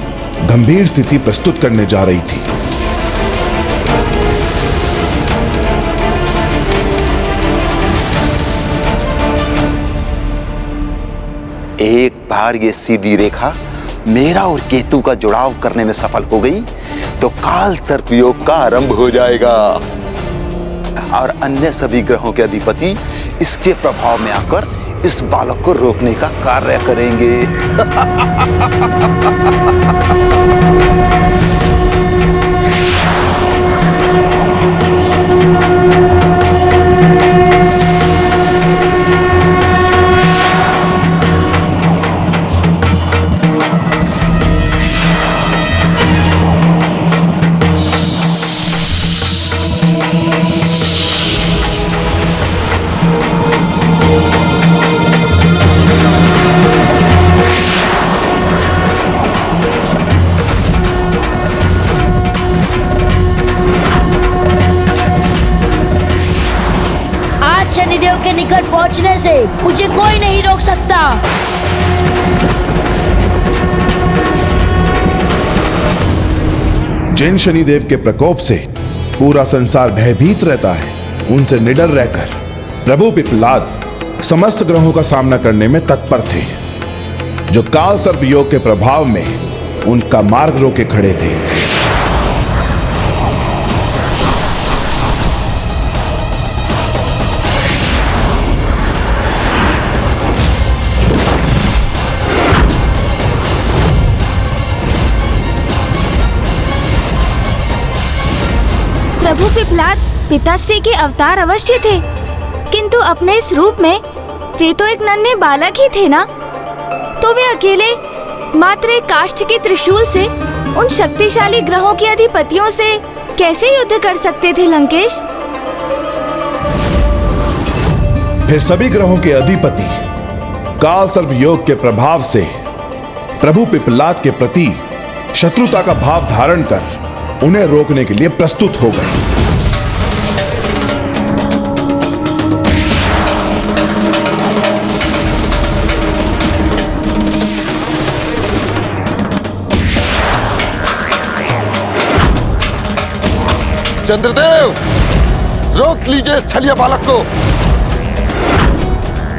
गंभीर स्थिति प्रस्तुत करने जा रही थी। एक बार ये सीधी रेखा मेरा और केतु का जुड़ाव करने में सफल हो गई तो काल सर्प योग का आरंभ हो जाएगा और अन्य सभी ग्रहों के अधिपति इसके प्रभाव में आकर इस बालक को रोकने का कार्य करेंगे। शनिदेव के निकट पहुंचने से मुझे कोई नहीं रोक सकता। जिन शनिदेव के प्रकोप से पूरा संसार भयभीत रहता है, उनसे निडर रहकर प्रभु पिप्पलाद समस्त ग्रहों का सामना करने में तत्पर थे, जो काल सर्प योग के प्रभाव में उनका मार्ग रोके खड़े थे। प्रभु पिप्पलाद पिताश्री के अवतार अवश्य थे, किंतु अपने इस रूप में वे तो एक नन्हे बालक ही थे ना। तो वे अकेले मात्र एक काष्ठ के त्रिशूल से उन शक्तिशाली ग्रहों के अधिपतियों से कैसे युद्ध कर सकते थे लंकेश? फिर सभी ग्रहों के अधिपति काल सर्प योग के प्रभाव से प्रभु पिप्पलाद के प्रति शत्रुता का भाव धारण कर उन्हें रोकने के लिए प्रस्तुत हो गए। चंद्रदेव, रोक लीजिए इस छलिया बालक को,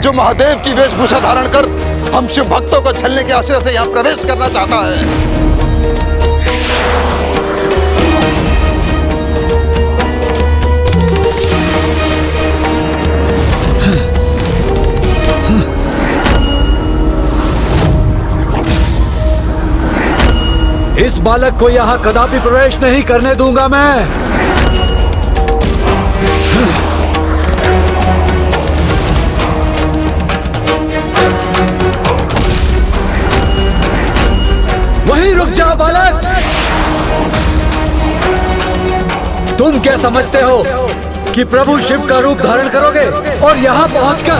जो महादेव की वेशभूषा धारण कर हम शिव भक्तों को छलने के आश्रय से यहाँ प्रवेश करना चाहता है। इस बालक को यहाँ कदापि प्रवेश नहीं करने दूंगा मैं। जाओ बालक। तुम क्या समझते हो कि प्रभु शिव का रूप धारण करोगे और यहाँ पहुँचकर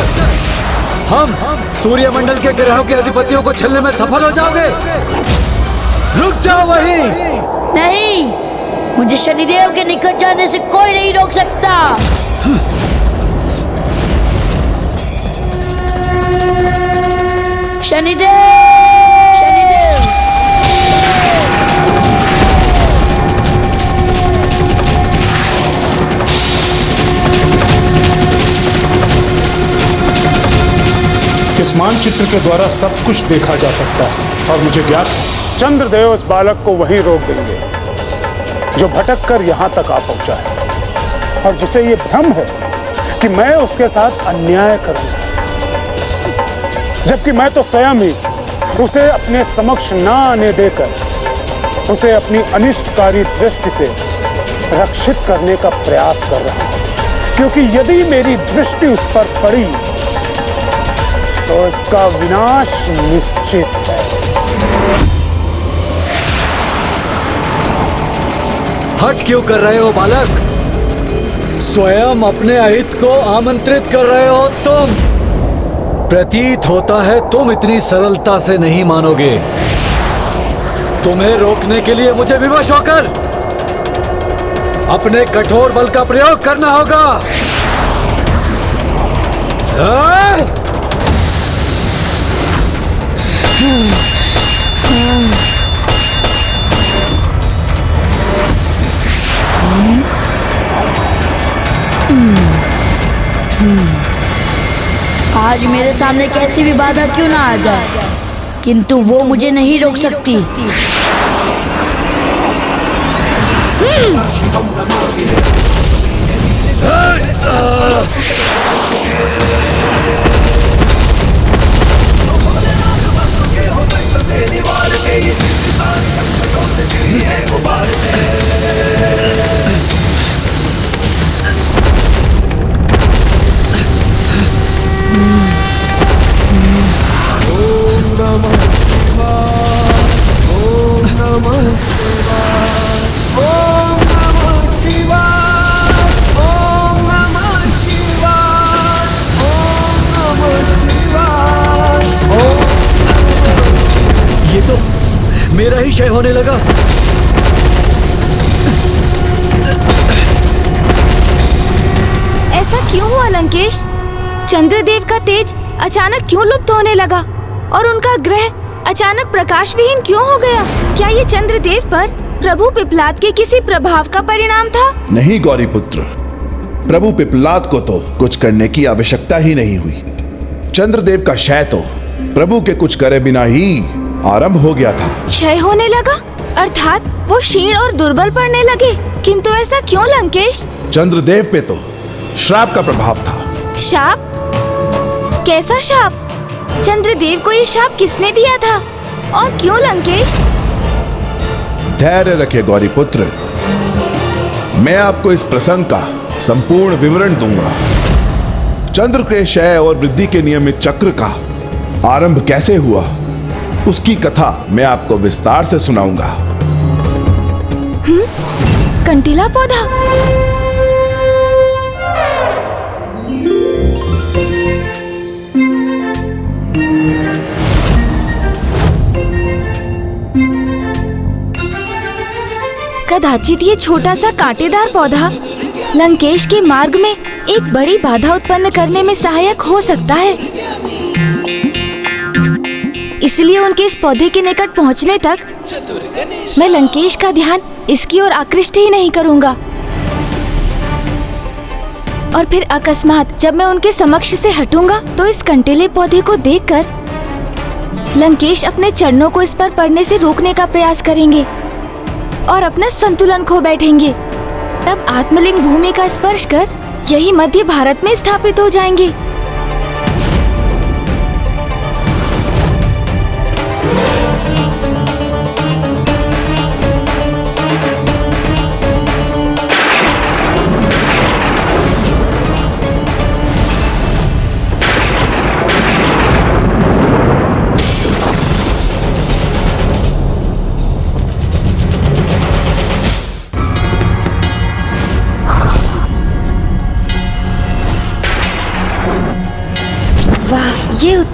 हम सूर्यमंडल के ग्रहों के अधिपतियों को छलने में सफल हो जाओगे? रुक जाओ वहीं। नहीं, मुझे शनिदेव के निकट जाने से कोई नहीं रोक सकता। शनिदेव, शनिदेव। इस मानचित्र के द्वारा सब कुछ देखा जा सकता है और मुझे ज्ञात है चंद्रदेव उस बालक को वहीं रोक देंगे जो भटक कर यहाँ तक आ पहुंचा है और जिसे ये भ्रम है कि मैं उसके साथ अन्याय करूंगा, जबकि मैं तो स्वयं ही उसे अपने समक्ष न आने देकर उसे अपनी अनिष्टकारी दृष्टि से रक्षित करने का प्रयास कर रहा हूं, क्योंकि यदि मेरी दृष्टि उस पर पड़ी तो इसका विनाश निश्चित है। हट क्यों कर रहे हो बालक? स्वयं अपने अहित को आमंत्रित कर रहे हो तुम। प्रतीत होता है तुम इतनी सरलता से नहीं मानोगे। तुम्हें रोकने के लिए मुझे विवश होकर अपने कठोर बल का प्रयोग करना होगा। आज मेरे सामने कैसी भी बाधा क्यों ना आ जाए, किंतु वो मुझे नहीं रोक सकती। ये तो मेरा ही क्षय होने लगा। ऐसा क्यों हुआ लंकेश? चंद्रदेव का तेज अचानक क्यों लुप्त होने लगा और उनका ग्रह अचानक प्रकाश विहीन क्यों हो गया? क्या ये चंद्रदेव पर प्रभु पिपलाद के किसी प्रभाव का परिणाम था? नहीं गौरी पुत्र, प्रभु पिपलाद को तो कुछ करने की आवश्यकता ही नहीं हुई। चंद्रदेव का क्षय तो प्रभु के कुछ करे बिना ही आरंभ हो गया था। क्षय होने लगा अर्थात वो क्षीण और दुर्बल पड़ने लगे। किंतु ऐसा क्यों लंकेश? चंद्रदेव पे तो श्राप का प्रभाव था। शाप? कैसा शाप? चंद्रदेव को ये शाप किसने दिया था और क्यों लंकेश? धैर्य रखिए गौरी पुत्र, मैं आपको इस प्रसंग का संपूर्ण विवरण दूंगा। चंद्र के क्षय और वृद्धि के नियमित चक्र का आरंभ कैसे हुआ, उसकी कथा मैं आपको विस्तार से सुनाऊंगा। कंटीला पौधा? कदाचित ये छोटा सा कांटेदार पौधा लंकेश के मार्ग में एक बड़ी बाधा उत्पन्न करने में सहायक हो सकता है। इसलिए उनके इस पौधे के निकट पहुंचने तक मैं लंकेश का ध्यान इसकी ओर आकृष्ट ही नहीं करूंगा। और फिर अकस्मात जब मैं उनके समक्ष से हटूंगा तो इस कंटीले पौधे को देखकर लंकेश अपने चरणों को इस पर पड़ने से रोकने का प्रयास करेंगे और अपना संतुलन खो बैठेंगे। तब आत्मलिंग भूमि का स्पर्श कर यही मध्य भारत में स्थापित हो जाएंगे।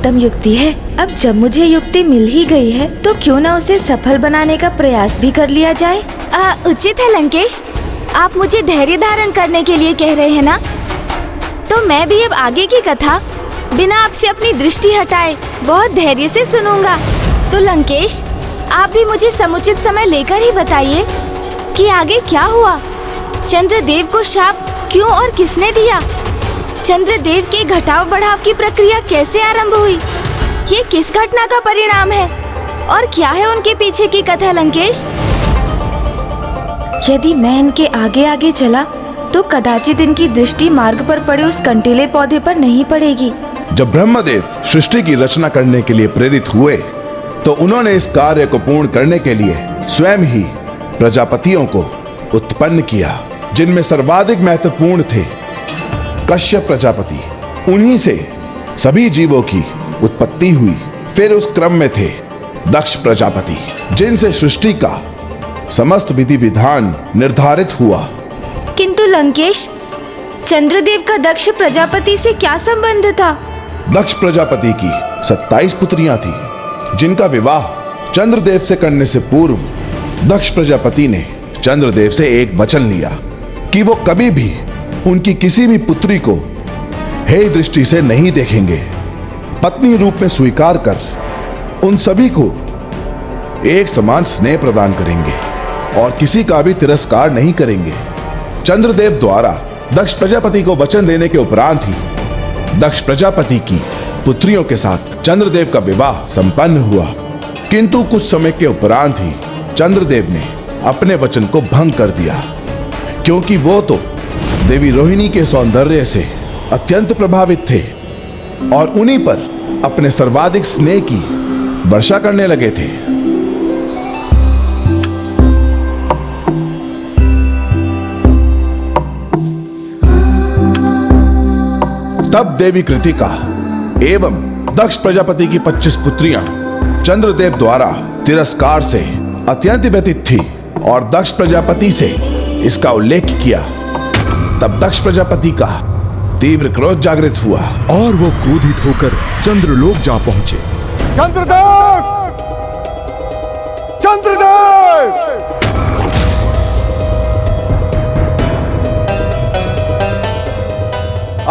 उत्तम युक्ति है। अब जब मुझे युक्ति मिल ही गई है तो क्यों न उसे सफल बनाने का प्रयास भी कर लिया जाए। उचित है लंकेश, आप मुझे धैर्य धारण करने के लिए कह रहे हैं ना? तो मैं भी अब आगे की कथा बिना आपसे अपनी दृष्टि हटाए बहुत धैर्य से सुनूंगा। तो लंकेश, आप भी मुझे समुचित समय लेकर ही बताइए कि आगे क्या हुआ। चंद्रदेव को शाप क्यों और किसने दिया? चंद्रदेव के घटाव बढ़ाव की प्रक्रिया कैसे आरंभ हुई? ये किस घटना का परिणाम है और क्या है उनके पीछे की कथा लंकेश? यदि मैं इनके आगे आगे चला तो कदाचित इनकी दृष्टि मार्ग पर पड़े उस कंटीले पौधे पर नहीं पड़ेगी। जब ब्रह्मदेव सृष्टि की रचना करने के लिए प्रेरित हुए तो उन्होंने इस कार्य को पूर्ण करने के लिए स्वयं ही प्रजापतियों को उत्पन्न किया, जिनमें सर्वाधिक महत्वपूर्ण थे कश्यप प्रजापति। उन्हीं से सभी जीवों की उत्पत्ति हुई। फिर उस क्रम में थे दक्ष प्रजापति, जिनसे सृष्टि का समस्त विधि विधान निर्धारित हुआ। किंतु लंकेश, चंद्रदेव का दक्ष प्रजापति से क्या संबंध था? दक्ष प्रजापति की 27 पुत्रियां थी, जिनका विवाह चंद्रदेव से करने से पूर्व दक्ष प्रजापति ने चंद्रदेव से एक वचन लिया कि वो कभी भी उनकी किसी भी पुत्री को हे दृष्टि से नहीं देखेंगे। पत्नी रूप में स्वीकार कर उन सभी को एक समान स्नेह प्रदान करेंगे और किसी का भी तिरस्कार नहीं करेंगे। चंद्रदेव द्वारा दक्ष प्रजापति को वचन देने के उपरांत ही दक्ष प्रजापति की पुत्रियों के साथ चंद्रदेव का विवाह संपन्न हुआ। किंतु कुछ समय के उपरांत ही चंद्रदेव ने अपने वचन को भंग कर दिया, क्योंकि वो तो देवी रोहिणी के सौंदर्य से अत्यंत प्रभावित थे और उन्हीं पर अपने सर्वाधिक स्नेह की वर्षा करने लगे थे। तब देवी कृतिका एवं दक्ष प्रजापति की 25 पुत्रियां चंद्रदेव द्वारा तिरस्कार से अत्यंत व्यथित थी और दक्ष प्रजापति से इसका उल्लेख किया। तब दक्ष प्रजापति का तीव्र क्रोध जागृत हुआ और वो क्रोधित होकर चंद्रलोक जा पहुंचे। चंद्रदेव! चंद्रदेव!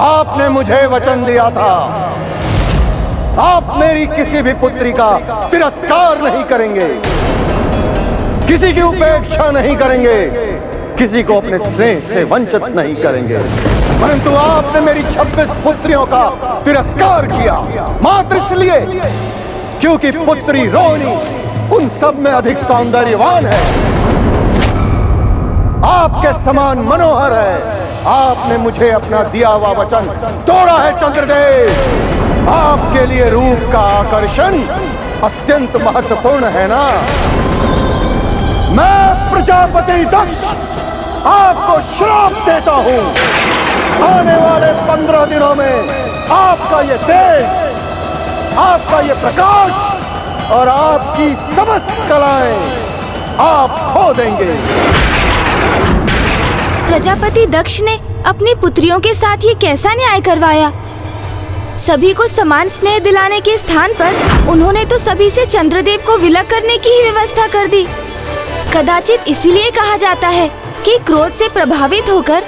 आपने मुझे वचन दिया था, आप मेरी किसी भी पुत्री का तिरस्कार नहीं करेंगे, किसी की उपेक्षा नहीं करेंगे, किसी को अपने स्नेह से वंचित नहीं करेंगे। परंतु आपने मेरी 26 पुत्रियों का तिरस्कार किया, मात्र इसलिए क्योंकि पुत्री रोहिणी उन सब में अधिक सौंदर्यवान है, आपके समान मनोहर है। आपने मुझे अपना दिया हुआ वचन तोड़ा है चंद्रदेव। आपके लिए रूप का आकर्षण अत्यंत महत्वपूर्ण है ना। मैं प्रजापति दक्ष आपको श्राप देता हूं, आने वाले 15 दिनों में आपका ये तेज, आपका ये प्रकाश और आपकी समस्त कलाएं आप खो देंगे। प्रजापति दक्ष ने अपनी पुत्रियों के साथ ये कैसा न्याय करवाया? सभी को समान स्नेह दिलाने के स्थान पर उन्होंने तो सभी से चंद्रदेव को विलग करने की ही व्यवस्था कर दी। कदाचित इसीलिए कहा जाता है कि क्रोध से प्रभावित होकर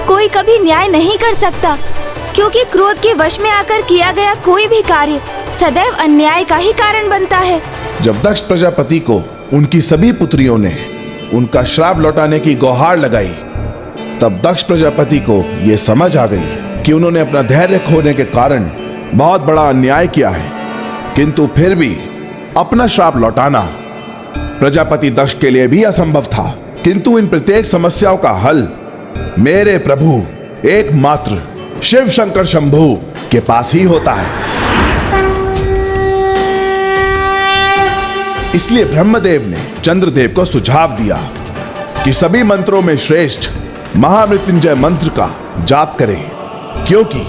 कोई कभी न्याय नहीं कर सकता, क्योंकि क्रोध के वश में आकर किया गया कोई भी कार्य सदैव अन्याय का ही कारण बनता है। जब दक्ष प्रजापति को उनकी सभी पुत्रियों ने उनका श्राप लौटाने की गुहार लगाई, तब दक्ष प्रजापति को यह समझ आ गई कि उन्होंने अपना धैर्य खोने के कारण बहुत बड़ा अन्याय किया है। किंतु फिर भी अपना श्राप लौटाना प्रजापति दक्ष के लिए भी असंभव था। किंतु इन प्रत्येक समस्याओं का हल मेरे प्रभु एकमात्र शिव शंकर शंभु के पास ही होता है। इसलिए ब्रह्मदेव ने चंद्रदेव को सुझाव दिया कि सभी मंत्रों में श्रेष्ठ महामृत्युंजय मंत्र का जाप करें, क्योंकि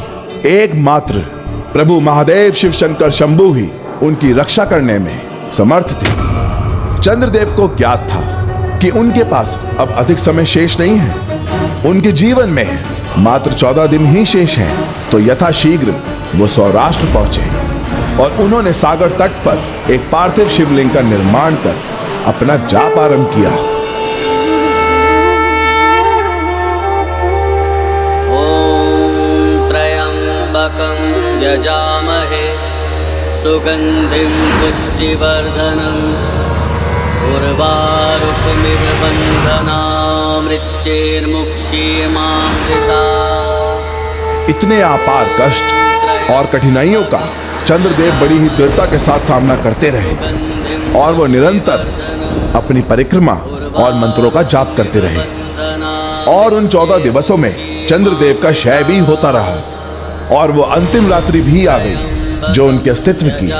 एकमात्र प्रभु महादेव शिव शंकर शंभु ही उनकी रक्षा करने में समर्थ थे। चंद्रदेव को ज्ञात था कि उनके पास अब अधिक समय शेष नहीं है, उनके जीवन में मात्र 14 दिन ही शेष हैं, तो यथाशीघ्र वो सौराष्ट्र पहुंचे। और उन्होंने सागर तट पर एक पार्थिव शिवलिंग का निर्माण कर अपना जाप आरंभ किया। ओम त्र्यंबकं यजामहे सुगंधिं पुष्टिवर्धनम् उर्वारुकमिव बन्धनामृत्यैर्मुक्षीयमामृतात्। इतने अपार कष्ट और कठिनाइयों का चंद्रदेव बड़ी ही दृढ़ता के साथ सामना करते रहे और वो निरंतर अपनी परिक्रमा और मंत्रों का जाप करते रहे। और उन 14 दिवसों में चंद्रदेव का क्षय भी होता रहा और वो अंतिम रात्रि भी आ गई जो उनके अस्तित्व की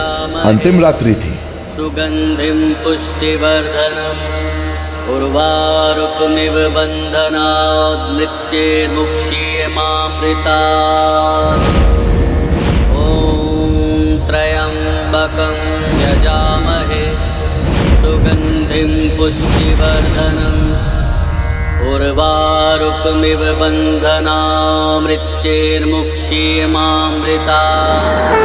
अंतिम रात्रि थी। सुगंधिं पुष्टिवर्धनम् उर्वारुकमिव बन्धनात् मृत्यैर्मुक्षीयमामृतात्। त्र्यंबकं यजामहे सुगंधिं पुष्टिवर्धनम् उर्वारुकमिव बन्धनामृत्यैर्मुक्षीयमामृतात्।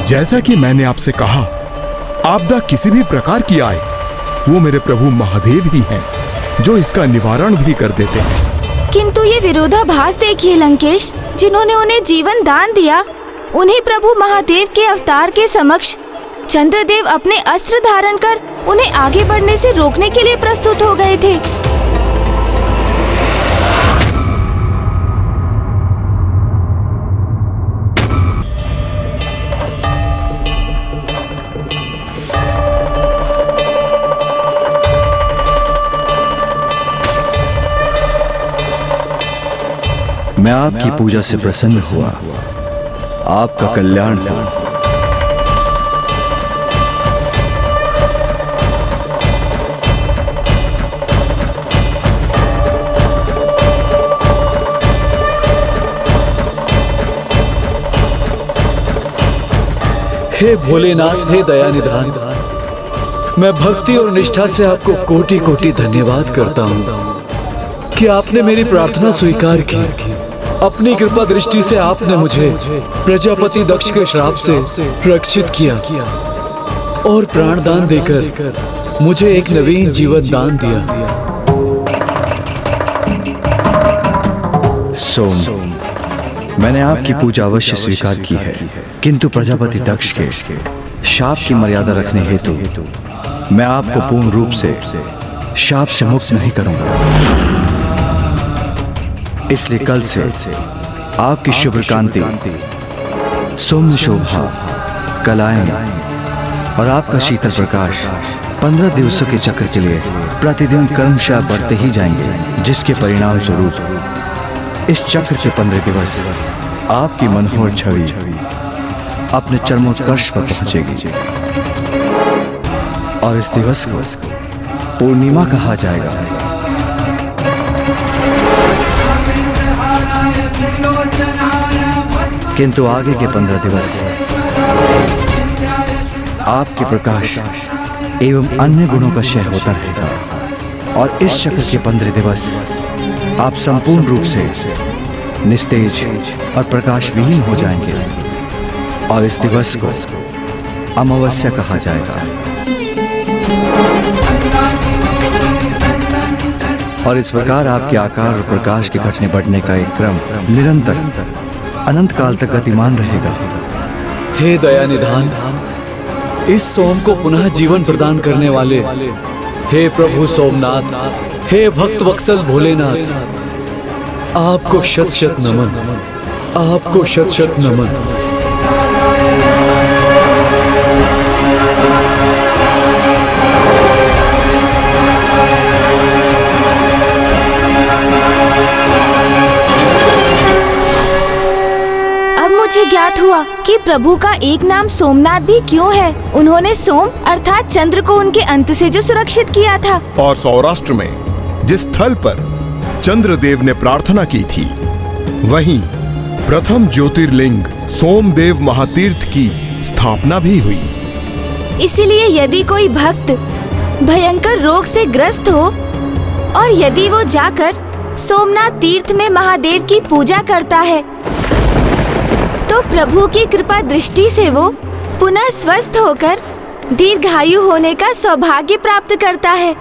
जैसा कि मैंने आपसे कहा, आपदा किसी भी प्रकार की आए, वो मेरे प्रभु महादेव ही हैं, जो इसका निवारण भी कर देते हैं। किंतु ये विरोधाभास देखिए लंकेश, जिन्होंने उन्हें जीवन दान दिया, उन्हीं प्रभु महादेव के अवतार के समक्ष चंद्रदेव अपने अस्त्र धारण कर उन्हें आगे बढ़ने से रोकने के लिए प्रस्तुत हो गए थे। मैं आपकी पूजा से प्रसन्न हुआ, आपका कल्याण हो। हे भोलेनाथ, हे दयानिधान, मैं भक्ति और निष्ठा से आपको कोटि कोटि धन्यवाद करता हूँ कि आपने मेरी प्रार्थना स्वीकार की। अपनी कृपा दृष्टि से आपने मुझे प्रजापति दक्ष के श्राप से रक्षित किया और प्राणदान देकर मुझे एक नवीन जीवन दान दिया। सोम, मैंने आपकी पूजा अवश्य स्वीकार की है, किंतु प्रजापति दक्ष के शाप की मर्यादा रखने हेतु मैं आपको पूर्ण रूप से शाप से मुक्त नहीं करूंगा। इसलिए कल से आपकी शुभ कांति, सौम्य शोभा, कलाएं और आपका शीतल प्रकाश 15 दिवसों के चक्र के लिए प्रतिदिन क्रमशः बढ़ते ही जाएंगे, जिसके परिणाम स्वरूप इस चक्र के 15 दिवस आपकी मनोहर छवि अपने चरमोत्कर्ष पर पहुंचेगी और इस दिवस को पूर्णिमा कहा जाएगा। किंतु आगे के 15 दिवस आपके प्रकाश एवं अन्य गुणों का क्षय होता रहेगा और इस चक्र के 15 दिवस आप संपूर्ण रूप से निस्तेज और प्रकाश विहीन हो जाएंगे और इस दिवस को अमावस्या कहा जाएगा। और इस प्रकार आपके आकार और प्रकाश के घटने बढ़ने का एक क्रम निरंतर अनंत काल तक गतिमान रहेगा। हे दयानिधान, इस सोम को पुनः जीवन प्रदान करने वाले हे प्रभु सोमनाथ, हे भक्त वत्सल भोलेनाथ, आपको शत शत नमन, आपको शत शत नमन। मुझे ज्ञात हुआ कि प्रभु का एक नाम सोमनाथ भी क्यों है। उन्होंने सोम अर्थात चंद्र को उनके अंत से जो सुरक्षित किया था। और सौराष्ट्र में जिस स्थल पर चंद्रदेव ने प्रार्थना की थी, वहीं प्रथम ज्योतिर्लिंग सोमदेव महातीर्थ की स्थापना भी हुई। इसलिए यदि कोई भक्त भयंकर रोग से ग्रस्त हो और यदि वो जाकर सोमनाथ तीर्थ में महादेव की पूजा करता है, तो प्रभु की कृपा दृष्टि से वो पुनः स्वस्थ होकर दीर्घायु होने का सौभाग्य प्राप्त करता है।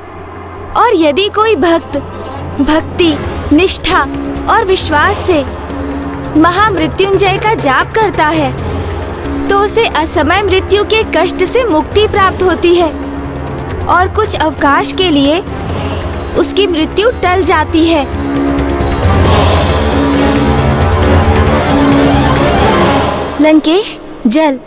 और यदि कोई भक्त भक्ति, निष्ठा और विश्वास से महामृत्युंजय का जाप करता है, तो उसे असमय मृत्यु के कष्ट से मुक्ति प्राप्त होती है और कुछ अवकाश के लिए उसकी मृत्यु टल जाती है। लंकेश, जल।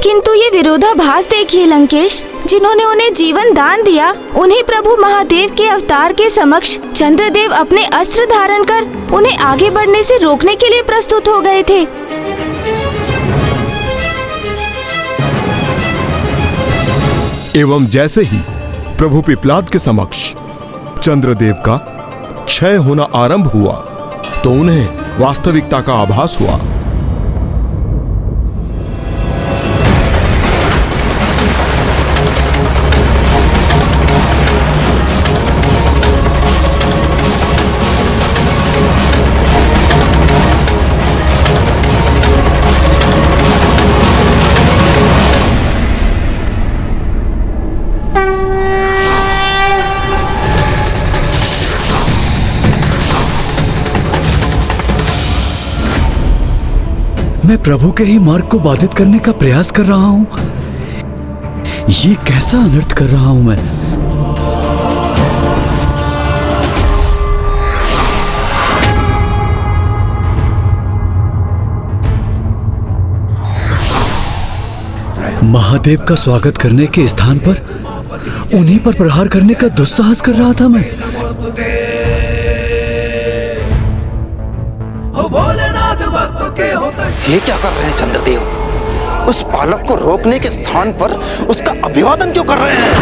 किंतु ये विरोधाभास देखिए लंकेश, जिन्होंने उन्हें जीवन दान दिया, उन्हीं प्रभु महादेव के अवतार के समक्ष चंद्रदेव अपने अस्त्र धारण कर उन्हें आगे बढ़ने से रोकने के लिए प्रस्तुत हो गए थे। एवं जैसे ही प्रभु पिपलाद के समक्ष चंद्रदेव का क्षय होना आरंभ हुआ, तो उन्हें वास्तविकता का आभास हुआ। मैं प्रभु के ही मार्ग को बाधित करने का प्रयास कर रहा हूं। ये कैसा अनर्थ कर रहा हूं मैं? महादेव का स्वागत करने के स्थान पर उन्हीं पर प्रहार करने का दुस्साहस कर रहा था मैं। ये क्या कर रहे हैं चंद्रदेव? उस बालक को रोकने के स्थान पर उसका अभिवादन क्यों कर रहे हैं?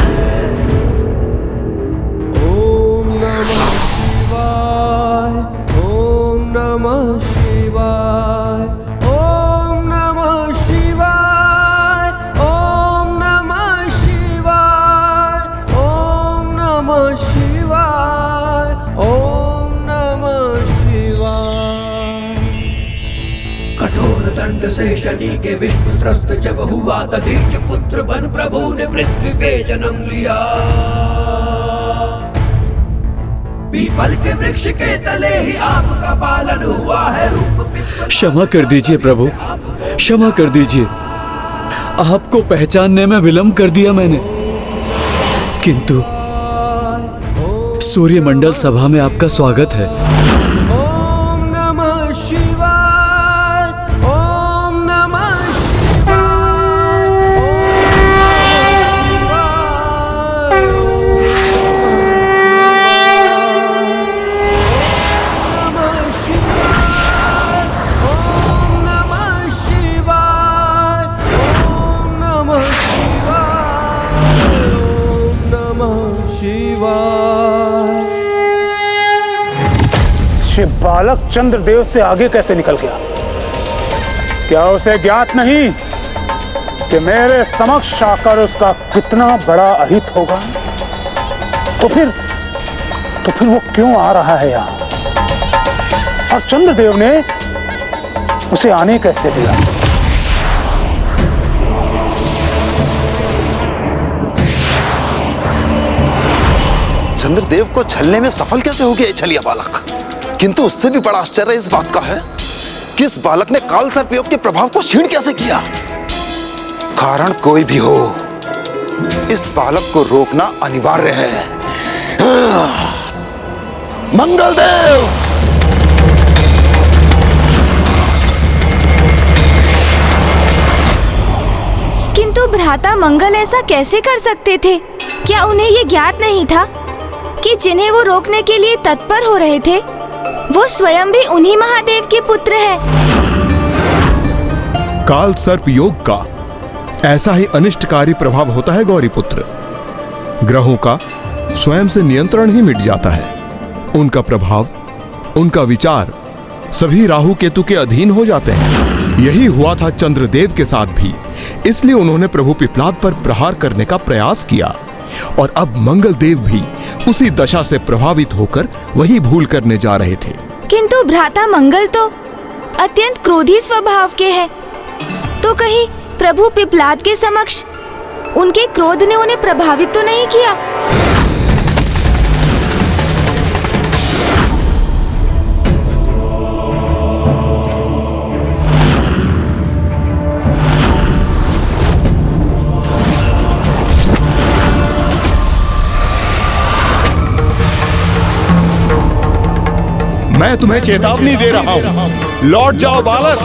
ओम नमः शिवाय, ओम नमः शिवाय, ओम नमः शिवाय, ओम नमः शिवाय, ओम नमः शिवाय, ओम नमः शिवाय। कठोर दंड से शनि के विष्णु त्रस्त जब हुआ, दधीच पुत्र बन प्रभु ने पृथ्वी पे जन्म लिया। पीपल के वृक्ष के तले ही आपका पालन हुआ है। रूप क्षमा कर दीजिए प्रभु, क्षमा कर दीजिए। आपको पहचानने में विलंब कर दिया मैंने, किंतु सूर्यमंडल सभा में आपका स्वागत है। ओम नमः शिवाय, ओम नमः शिवाय, ओम नमः शिवाय, ओम नमः शिवाय, ओम नमः शिवाय। ये बालक चंद्रदेव से आगे कैसे निकल गया? क्या उसे ज्ञात नहीं कि मेरे समक्ष आकर उसका कितना बड़ा अहित होगा? तो फिर वो क्यों आ रहा है यहाँ? और चंद्रदेव ने उसे आने कैसे दिया? चंद्रदेव को छलने में सफल कैसे हो गया ये छलिया बालक? किंतु उससे भी बड़ा आश्चर्य इस बात का है कि इस बालक ने काल सर्पयोग के प्रभाव को क्षीण कैसे किया। कारण कोई भी हो, इस बालक को रोकना अनिवार्य है। मंगलदेव! किंतु भ्राता मंगल ऐसा कैसे कर सकते थे? क्या उन्हें ये ज्ञात नहीं था कि कि जिन्हें वो रोकने के लिए तत्पर हो रहे थे वो स्वयं भी उन्हीं महादेव के पुत्र हैं। काल सर्प योग का ऐसा ही अनिष्टकारी प्रभाव होता है गौरी पुत्र। ग्रहों का स्वयं से नियंत्रण ही मिट जाता है। उनका प्रभाव, उनका विचार सभी राहु केतु के अधीन हो जाते हैं। यही हुआ था चंद्रदेव के साथ भी। इसलिए उन्होंने प्रभु पिप्लाद पर प्रहार करने का प्रयास किया और अब मंगल देव भी उसी दशा से प्रभावित होकर वही भूल करने जा रहे थे। किंतु भ्राता मंगल तो अत्यंत क्रोधी स्वभाव के हैं, तो कहीं प्रभु पिप्लाद के समक्ष उनके क्रोध ने उन्हें प्रभावित तो नहीं किया? मैं तुम्हें चेतावनी दे रहा हूं, लौट जाओ बालक।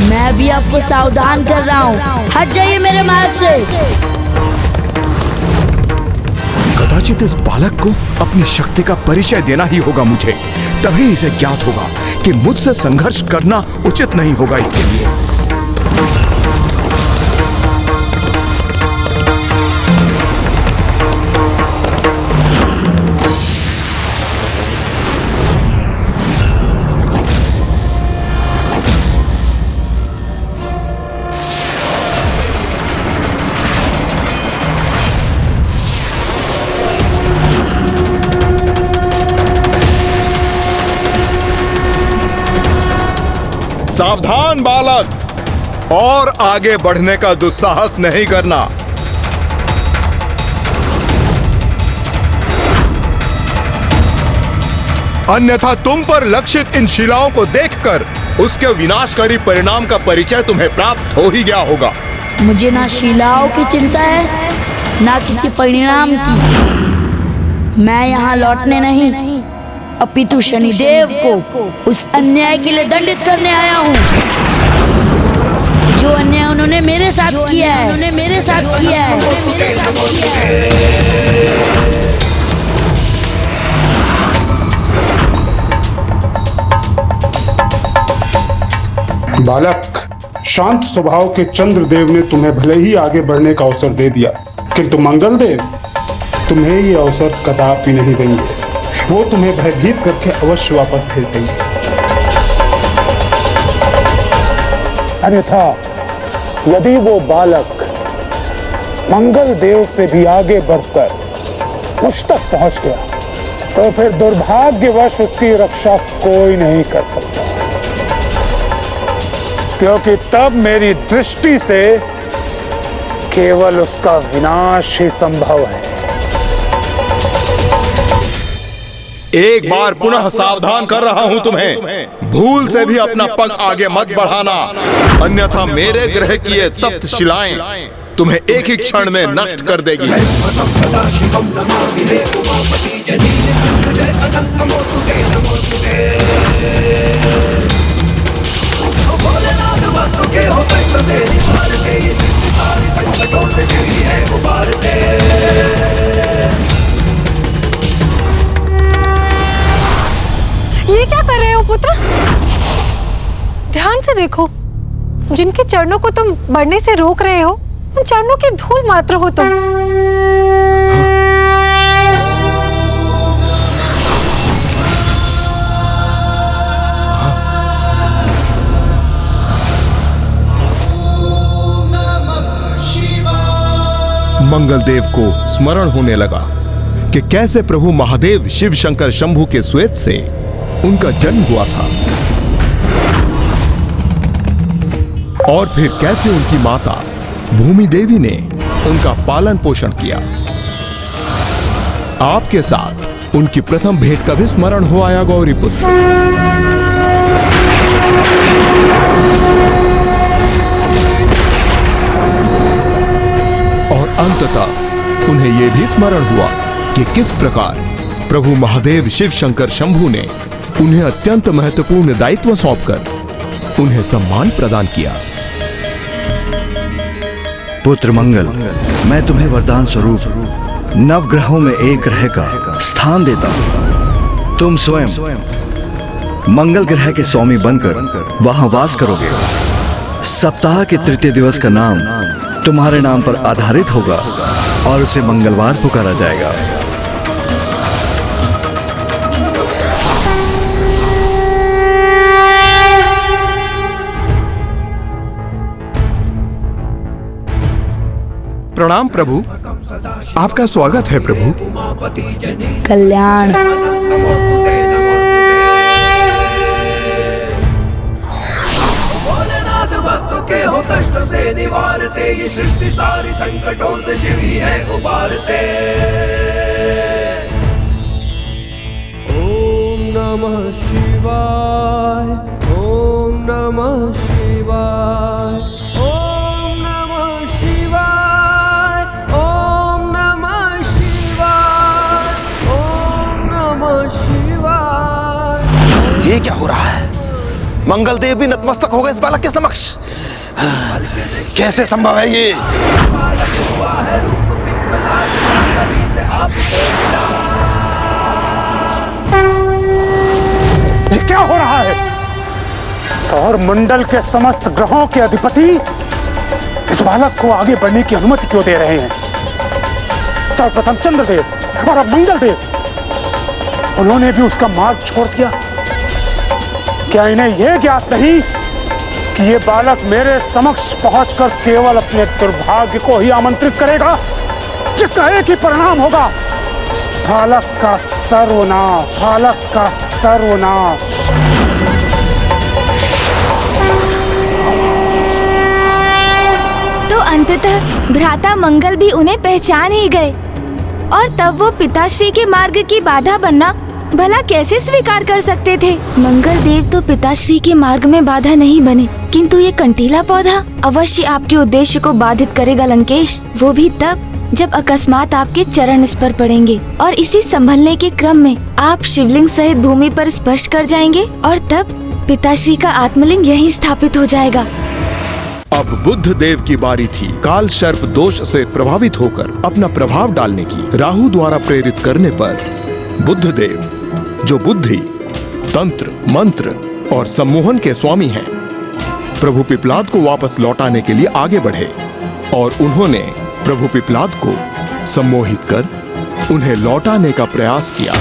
मैं भी आपको सावधान कर रहा हूँ, हट जाइए मेरे मार्ग से। कदाचित इस बालक को अपनी शक्ति का परिचय देना ही होगा मुझे, तभी इसे ज्ञात होगा कि मुझसे संघर्ष करना उचित नहीं होगा इसके लिए। सावधान बालक, और आगे बढ़ने का दुस्साहस नहीं करना। अन्यथा तुम पर लक्षित इन शिलाओं को देखकर उसके विनाशकारी परिणाम का परिचय तुम्हें प्राप्त हो ही गया होगा। मुझे ना शिलाओं की चिंता है ना किसी परिणाम की। मैं यहाँ लौटने नहीं अपितु शनिदेव को उस अन्याय के लिए दंडित करने आया हूँ जो अन्याय उन्होंने मेरे साथ किया है। बालक, शांत स्वभाव के चंद्रदेव ने तुम्हें भले ही आगे बढ़ने का अवसर दे दिया, किंतु मंगलदेव तुम्हें ये अवसर कदापि नहीं देंगे। वो तुम्हें भयभीत करके अवश्य वापस भेज देंगे। अन्यथा यदि वो बालक मंगल देव से भी आगे बढ़कर मुझ तक पहुंच गया तो फिर दुर्भाग्यवश उसकी रक्षा कोई नहीं कर सकता, क्योंकि तब मेरी दृष्टि से केवल उसका विनाश ही संभव है। एक बार पुनः सावधान कर रहा हूं तुम्हें, भूल से भी अपना पग आगे मत बढ़ाना, अन्यथा मेरे ग्रह की ये तप्त शिलाएं तुम्हें एक ही क्षण में नष्ट कर देगी। ये क्या कर रहे हो पुत्र? ध्यान से देखो, जिनके चरणों को तुम बढ़ने से रोक रहे हो उन चरणों की धूल मात्र हो तुम। मंगलदेव को स्मरण होने लगा कि कैसे प्रभु महादेव शिव शंकर शंभु के श्वेत से उनका जन्म हुआ था और फिर कैसे उनकी माता भूमि देवी ने उनका पालन पोषण किया। आपके साथ उनकी प्रथम भेंट का भी स्मरण हो आया गौरी पुत्र। और अंततः उन्हें यह भी स्मरण हुआ कि किस प्रकार प्रभु महादेव शिव शंकर शंभु ने उन्हें अत्यंत महत्वपूर्ण दायित्व सौंपकर उन्हें सम्मान प्रदान किया। पुत्र मंगल, मैं तुम्हें वरदान स्वरूप नवग्रहों में एक ग्रह का स्थान देता हूं। तुम स्वयं मंगल ग्रह के स्वामी बनकर वहां वास करोगे। सप्ताह के तृतीय दिवस का नाम तुम्हारे नाम पर आधारित होगा और उसे मंगलवार पुकारा जाएगा। प्रणाम प्रभु, आपका स्वागत है प्रभु। कल्याण। के हो कष्ट से निवारते, ये सृष्टि सारी संकटों से शिव ही है उबारते। ओम नमः शिवाय, ओम नमः शिवाय, ओम नमः शिवाय, ओम नमः शिवाय, ओम नमः शिवाय। ये क्या हो रहा है? मंगल देव भी नतमस्तक हो गए इस बालक के समक्ष। कैसे संभव है ये? ये क्या हो रहा है? सौर मंडल के समस्त ग्रहों के अधिपति इस बालक को आगे बढ़ने की अनुमति क्यों दे रहे हैं? सर्वप्रथम चंद्रदेव और अब मंगलदेव, उन्होंने भी उसका मार्ग छोड़ दिया। क्या इन्हें यह ज्ञात नहीं कि ये बालक मेरे समक्ष पहुंचकर केवल अपने दुर्भाग्य को ही आमंत्रित करेगा, जिसका एक ही परिणाम होगा, बालक का सर्वनाश, बालक का सर्वनाश। तो अंततः भ्राता मंगल भी उन्हें पहचान ही गए और तब वो पिताश्री के मार्ग की बाधा बनना भला कैसे स्वीकार कर सकते थे? मंगल देव तो पिताश्री के मार्ग में बाधा नहीं बने, किंतु ये कंटीला पौधा अवश्य आपके उद्देश्य को बाधित करेगा लंकेश। वो भी तब जब अकस्मात आपके चरण इस पर पड़ेंगे और इसी संभलने के क्रम में आप शिवलिंग सहित भूमि पर स्पर्श कर जाएंगे और तब पिताश्री का आत्मलिंग यहीं स्थापित हो जाएगा। अब बुद्ध देव की बारी थी काल सर्प दोष से प्रभावित होकर अपना प्रभाव डालने की। राहु द्वारा प्रेरित करने पर बुद्ध देव, जो बुद्धि, तंत्र, मंत्र और सम्मोहन के स्वामी हैं, प्रभु पिपलाद को वापस लौटाने के लिए आगे बढ़े और उन्होंने प्रभु पिपलाद को सम्मोहित कर उन्हें लौटाने का प्रयास किया।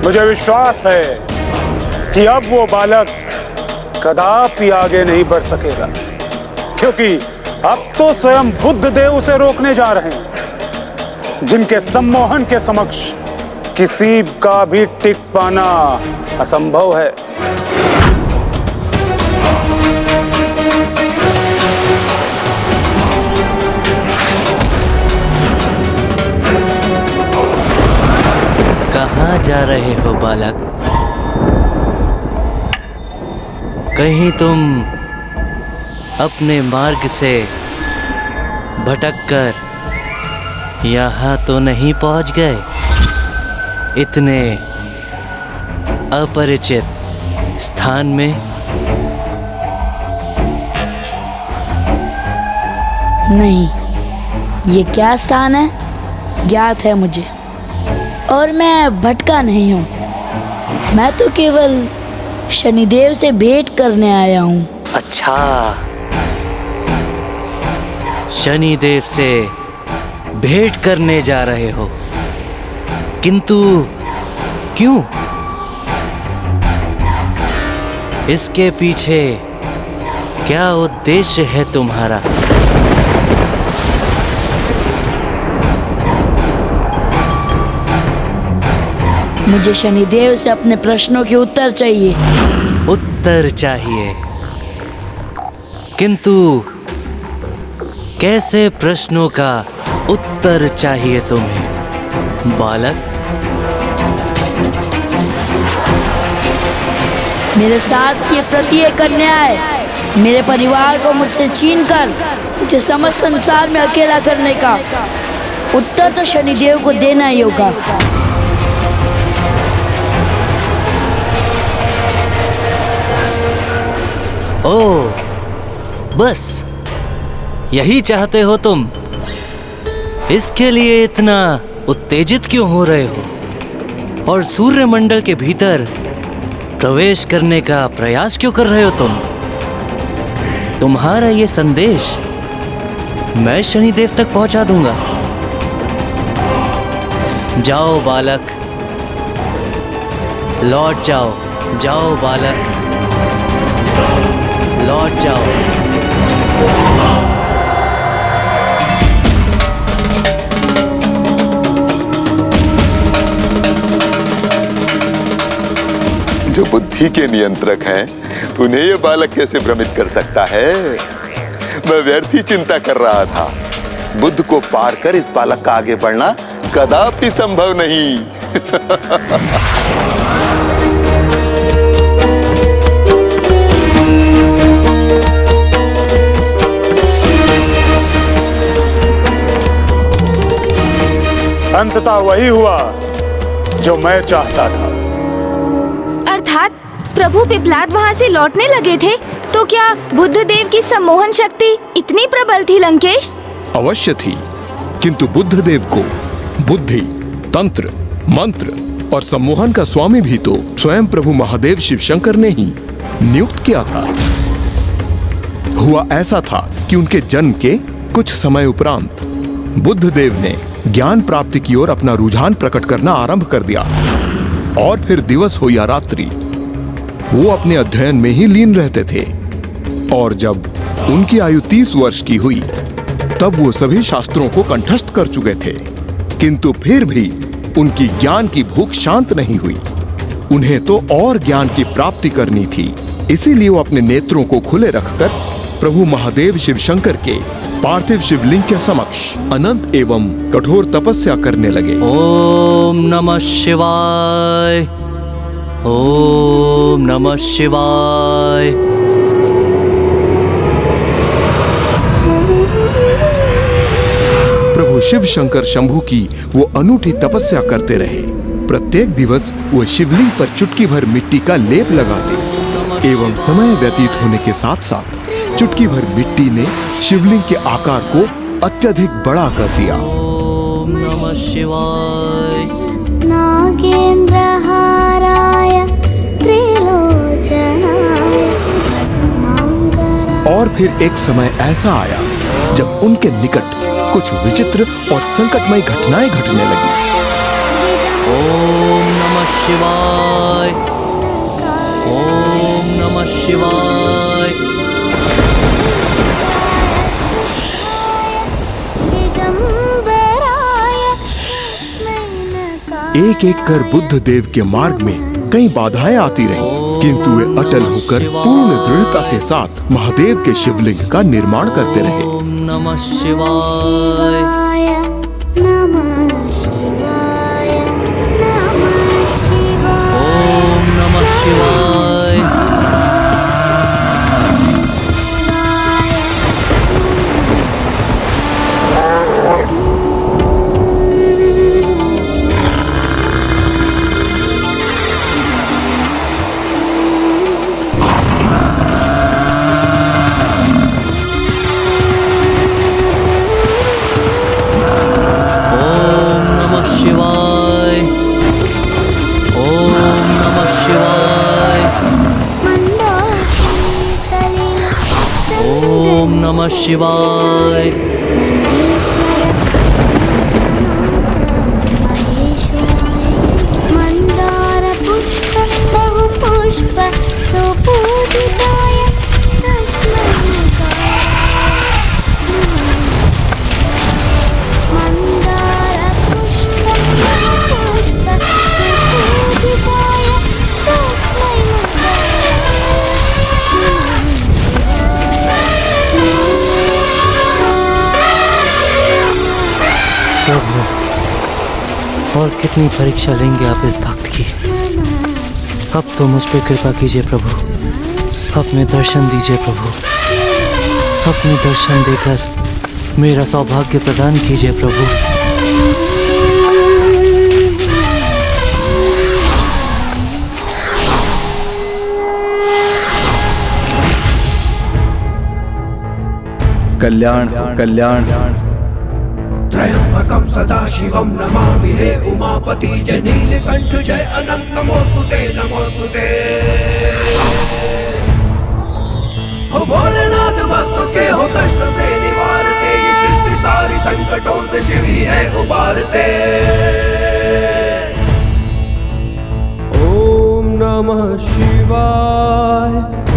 मुझे विश्वास है कि अब वो बालक कदापि आगे नहीं बढ़ सकेगा, क्योंकि अब तो स्वयं बुद्ध देव उसे रोकने जा रहे हैं, जिनके सम्मोहन के समक्ष किसी का भी टिक पाना असंभव है। कहाँ जा रहे हो बालक? कहीं तुम अपने मार्ग से भटककर यहाँ तो नहीं पहुँच गए? इतने अपरिचित स्थान में? नहीं, ये क्या स्थान है ज्ञात है मुझे, और मैं भटका नहीं हूँ। मैं तो केवल शनिदेव से भेंट करने आया हूँ। अच्छा, शनिदेव से भेंट करने जा रहे हो, किंतु क्यों? इसके पीछे क्या उद्देश्य है तुम्हारा? मुझे शनिदेव से अपने प्रश्नों के उत्तर चाहिए। उत्तर चाहिए, किंतु कैसे प्रश्नों का उत्तर चाहिए तुम्हें बालक? मेरे साथ के प्रति एक अन्याय, मेरे परिवार को मुझसे छीनकर मुझे समस्त संसार में अकेला करने का उत्तर तो शनिदेव को देना ही होगा। ओ, बस यही चाहते हो तुम? इसके लिए इतना उत्तेजित क्यों हो रहे हो और सूर्यमंडल के भीतर प्रवेश करने का प्रयास क्यों कर रहे हो तुम? तुम्हारा ये संदेश मैं शनिदेव तक पहुंचा दूंगा। जाओ बालक, लौट जाओ। जाओ बालक, लौट जाओ। जो बुद्धि के नियंत्रक हैं, उन्हें ये बालक कैसे भ्रमित कर सकता है? मैं व्यर्थ ही चिंता कर रहा था। बुद्ध को पार कर इस बालक का आगे बढ़ना कदापि संभव नहीं। अंततः वही हुआ जो मैं चाहता था। अर्थात प्रभु पिपलाद वहाँ से लौटने लगे थे, तो क्या बुद्ध देव की सम्मोहन शक्ति इतनी प्रबल थी लंकेश? अवश्य थी, किंतु बुद्ध देव को बुद्धि, तंत्र, मंत्र और सम्मोहन का स्वामी भी तो स्वयं प्रभु महादेव शिवशंकर ने ही नियुक्त किया था। हुआ ऐसा था कि उनके जन्म के कुछ समय उपरांत बुद्ध देव ने ज्ञान प्राप्ति की ओर अपना रुझान प्रकट करना आरंभ कर दिया और फिर दिवस हो या रात्रि वो अपने अध्ययन में ही लीन रहते थे। और जब उनकी आयु 30 वर्ष की हुई तब वो सभी शास्त्रों को कंठस्थ कर चुके थे, किंतु फिर भी उनकी ज्ञान की भूख शांत नहीं हुई। उन्हें तो और ज्ञान की प्राप्ति करनी थी, इसीलिए वो अपने नेत्रों को खुले रखकर प्रभु महादेव शिवशंकर के पार्थिव शिवलिंग के समक्ष अनंत एवं कठोर तपस्या करने लगे। ओम नमः शिवाय, ओम नमः शिवाय। प्रभु शिव शंकर शंभु की वो अनूठी तपस्या करते रहे। प्रत्येक दिवस वो शिवलिंग पर चुटकी भर मिट्टी का लेप लगाते एवं समय व्यतीत होने के साथ साथ चुटकी भर मिट्टी ने शिवलिंग के आकार को अत्यधिक बड़ा कर दिया। ओम नमः शिवाय। नागेंद्रहाराय त्रिलोचनाय भस्मांगराय। और फिर एक समय ऐसा आया जब उनके निकट कुछ विचित्र और संकटमय घटनाएं घटने लगी। ओम नमः शिवाय, ओम नमः शिवाय। एक एक कर बुद्ध देव के मार्ग में कई बाधाएं आती रही, किंतु वे अटल होकर पूर्ण दृढ़ता के साथ महादेव के शिवलिंग का निर्माण करते रहे। ओम नमः शिवाय, नमः शिवाय, नमः शिवाय। ओम नमः शिवाय। नमः शिवाय। मंदार पुष्प बहु पुष्प सुपूजिताय तस्मै मंदार पुष्प बहु पुष्प सुपूजिताय तस्मै प्रभु, और कितनी परीक्षा लेंगे आप इस भक्त की? अब तो मुझ पे कृपा कीजिए प्रभु, अपने दर्शन दीजिए प्रभु, अपने दर्शन देकर मेरा सौभाग्य प्रदान कीजिए प्रभु। कल्याण हो, कल्याण। त्र्यंबकं सदाशिवं नमामि हे उमापति जय नीलकंठ जय अनंत नमोस्तुते नमोस्तुते। हो भोलेनाथ भक्तों के हो कष्ट से निवारते, ये सृष्टि सारी संकटों से शिव ही है उबारते। ओम नमः शिवाय,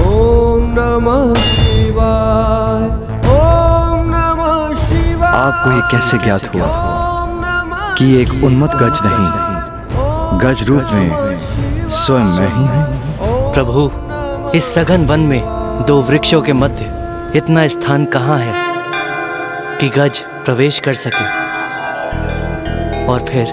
ओम नमः शिवाय, ओम नमः शिवाय। आपको ये कैसे ज्ञात हुआ कि ये एक उन्मत्त गज नहीं, गज रूप में स्वयं मैं ही हूँ? प्रभु, इस सघन वन में दो वृक्षों के मध्य इतना स्थान कहाँ है कि गज प्रवेश कर सके? और फिर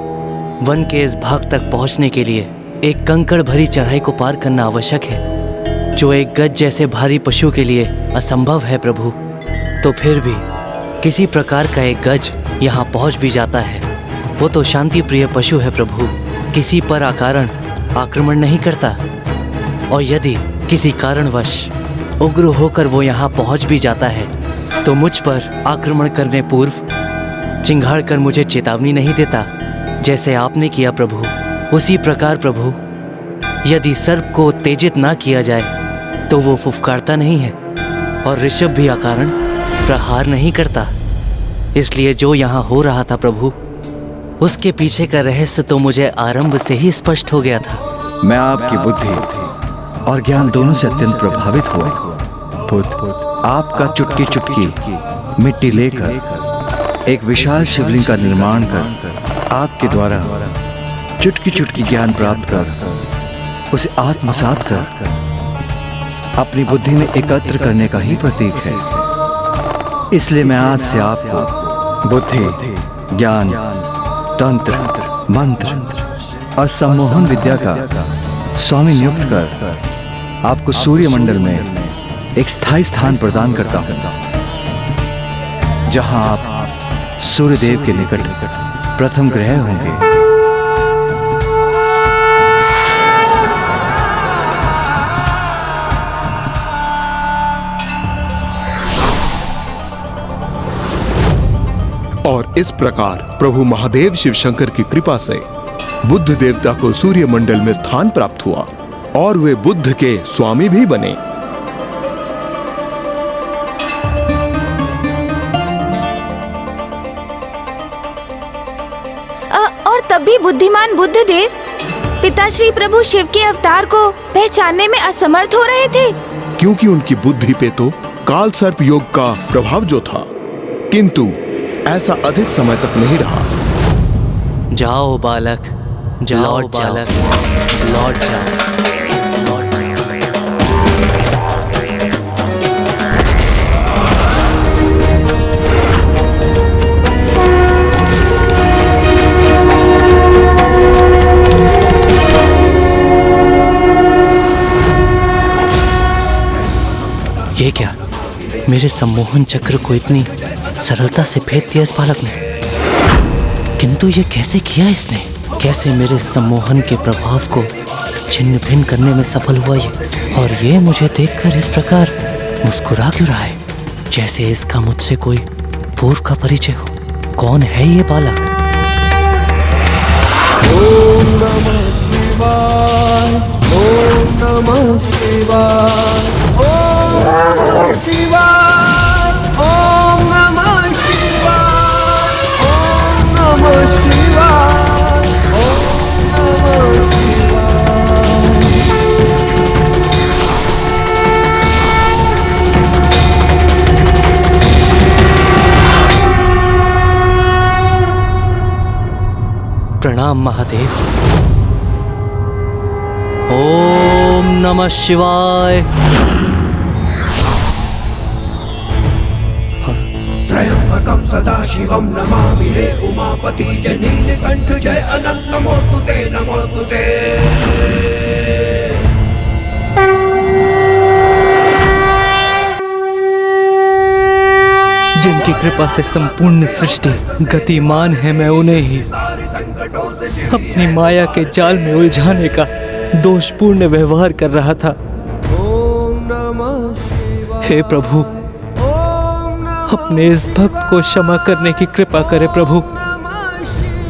वन के इस भाग तक पहुंचने के लिए एक कंकड़ भरी चढ़ाई को पार करना आवश्यक है, जो एक गज जैसे भारी पशु के लिए असंभव है प्रभु। तो फिर भी किसी प्रकार का एक गज यहाँ पहुँच भी जाता है। वो तो शांति प्रिय पशु है प्रभु, किसी पर अकारण आक्रमण नहीं करता। और यदि किसी कारणवश उग्र होकर वो यहाँ पहुँच भी जाता है तो मुझ पर आक्रमण करने पूर्व चिंगाड़ कर मुझे चेतावनी नहीं देता, जैसे आपने किया प्रभु। उसी प्रकार प्रभु, यदि सर्प को उत्तेजित ना किया जाए तो वो फुफकारता नहीं है और ऋषभ भी अकारण प्रहार नहीं करता। इसलिए जो यहाँ हो रहा था प्रभु, उसके पीछे का रहस्य तो मुझे आरंभ से ही स्पष्ट हो गया था। मैं आपकी बुद्धि और ज्ञान दोनों से अत्यंत प्रभावित हुआ। बुद्ध, आपका चुटकी चुटकी मिट्टी लेकर एक विशाल शिवलिंग का निर्माण कर आपके द्वारा चुटकी चुटकी ज्ञान प्राप्त कर उसे आत्मसात कर अपनी बुद्धि में एकत्र करने का ही प्रतीक है। इसलिए मैं आज से आपको बुद्धि, ज्ञान, तंत्र, मंत्र और सम्मोहन विद्या का स्वामी नियुक्त कर आपको सूर्यमंडल में एक स्थायी स्थान प्रदान करता हूं, जहां आप सूर्यदेव के निकट प्रथम ग्रह होंगे। और इस प्रकार प्रभु महादेव शिव शंकर की कृपा से बुद्ध देवता को सूर्य मंडल में स्थान प्राप्त हुआ और वे बुद्ध के स्वामी भी बने। और तब भी बुद्धिमान बुद्धदेव पिताश्री प्रभु शिव के अवतार को पहचानने में असमर्थ हो रहे थे, क्योंकि उनकी बुद्धि पे तो काल सर्प योग का प्रभाव जो था, किंतु ऐसा अधिक समय तक नहीं रहा। जाओ बालक, जाओ बालक, लौट जाओ। ये क्या, मेरे सम्मोहन चक्र को इतनी सरलता से भेद दिया इस बालक ने। किंतु ये कैसे किया इसने? कैसे मेरे सम्मोहन के प्रभाव को छिन्न भिन्न करने में सफल हुआ ये? और ये मुझे देखकर इस प्रकार मुस्कुरा क्यों रहा है, जैसे इसका मुझसे कोई पूर्व का परिचय हो। कौन है ये बालक? ओम नमः शिवाय, ओम नमः शिवाय, ओम नमः शिवाय, ओम नमः शिवाय, ओम नमः शिवाय, ओम नमः शिवाय। प्रणाम महादेव। ओम नमः शिवाय। त्र्यंबकं सदाशिवं नमामि हे उमापति जय नीलकंठ जय अनंत नमोस्तुते नमोस्तुते। आपकी कृपा से संपूर्ण सृष्टि गतिमान है। मैं उन्हें ही अपनी माया के जाल में उलझाने का दोषपूर्ण व्यवहार कर रहा था। हे प्रभु, अपने इस भक्त को क्षमा करने की कृपा करे प्रभु,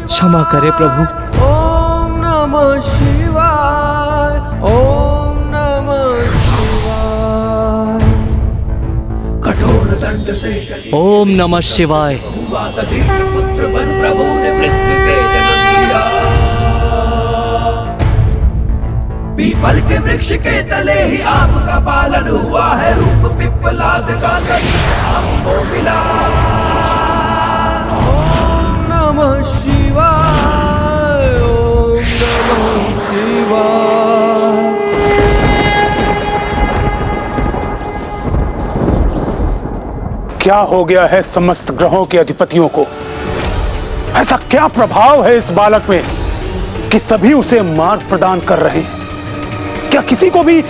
क्षमा करे प्रभु। ओम नमः शिवाय, ओम नमः शिवाय। कठोर दंड से ओम नमः शिवाय। पुत्र बन प्रभु ने पृथ्वी पे जन्म लिया। पीपल के वृक्ष के तले ही आपका पालन हुआ है। रूप पिप्पलाद का तभी आपको मिला। ओम नमः शिवाय, ओम नमः शिवाय। क्या हो गया है समस्त ग्रहों के अधिपतियों को? ऐसा क्या प्रभाव है इस बालक में कि सभी उसे मार्ग प्रदान कर रहे हैं? क्या किसी को भी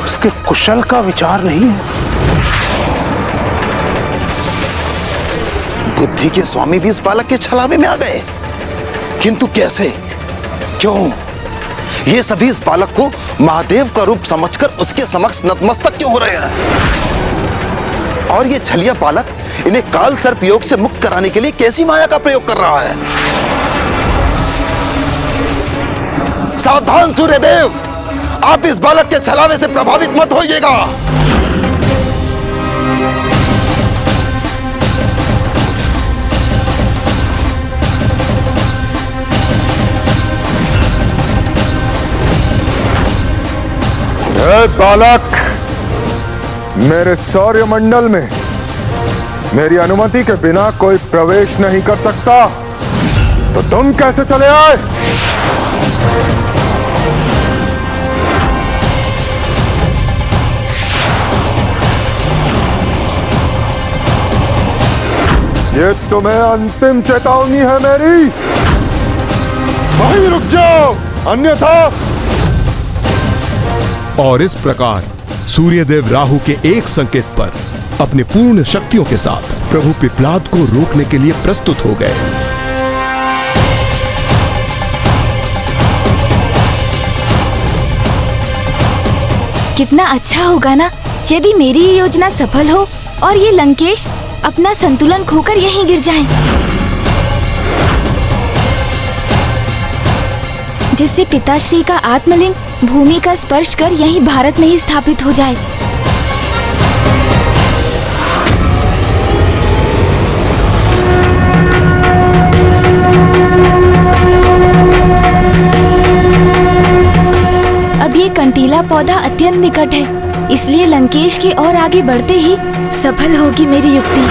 उसके कुशल का विचार नहीं है? बुद्धि के स्वामी भी इस बालक के छलावे में आ गए, किंतु कैसे, क्यों? ये सभी इस बालक को महादेव का रूप समझकर उसके समक्ष नतमस्तक क्यों हो रहे हैं? और ये छलिया बालक इन्हें काल सर्प योग से मुक्त कराने के लिए कैसी माया का प्रयोग कर रहा है? सावधान सूर्यदेव, आप इस बालक के छलावे से प्रभावित मत होइएगा। बालक, मेरे सौर्यमंडल में मेरी अनुमति के बिना कोई प्रवेश नहीं कर सकता, तो तुम कैसे चले आए? ये तुम्हें अंतिम चेतावनी है मेरी। वहीं रुक जाओ, अन्यथा। और इस प्रकार सूर्यदेव राहु के एक संकेत पर अपने पूर्ण शक्तियों के साथ प्रभु पिप्पलाद को रोकने के लिए प्रस्तुत हो गए। कितना अच्छा होगा ना यदि मेरी ये योजना सफल हो और ये लंकेश अपना संतुलन खोकर यहीं गिर जाएं। जिससे पिताश्री का आत्मलिंग भूमि का स्पर्श कर यहीं भारत में ही स्थापित हो जाए। अब ये कंटीला पौधा अत्यंत निकट है, इसलिए लंकेश की ओर आगे बढ़ते ही सफल होगी मेरी युक्ति।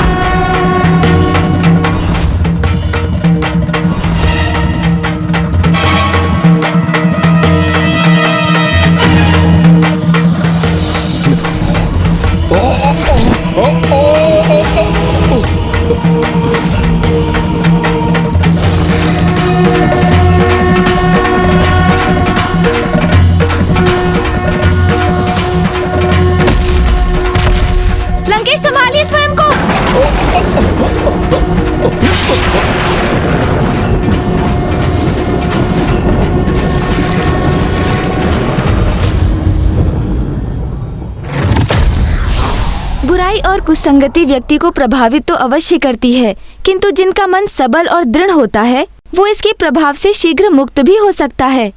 लंकेश संभालिए स्वयं को। बुराई और कुसंगति व्यक्ति को प्रभावित तो अवश्य करती है, किंतु जिनका मन सबल और दृढ़ होता है वो इसके प्रभाव से शीघ्र मुक्त भी हो सकता है।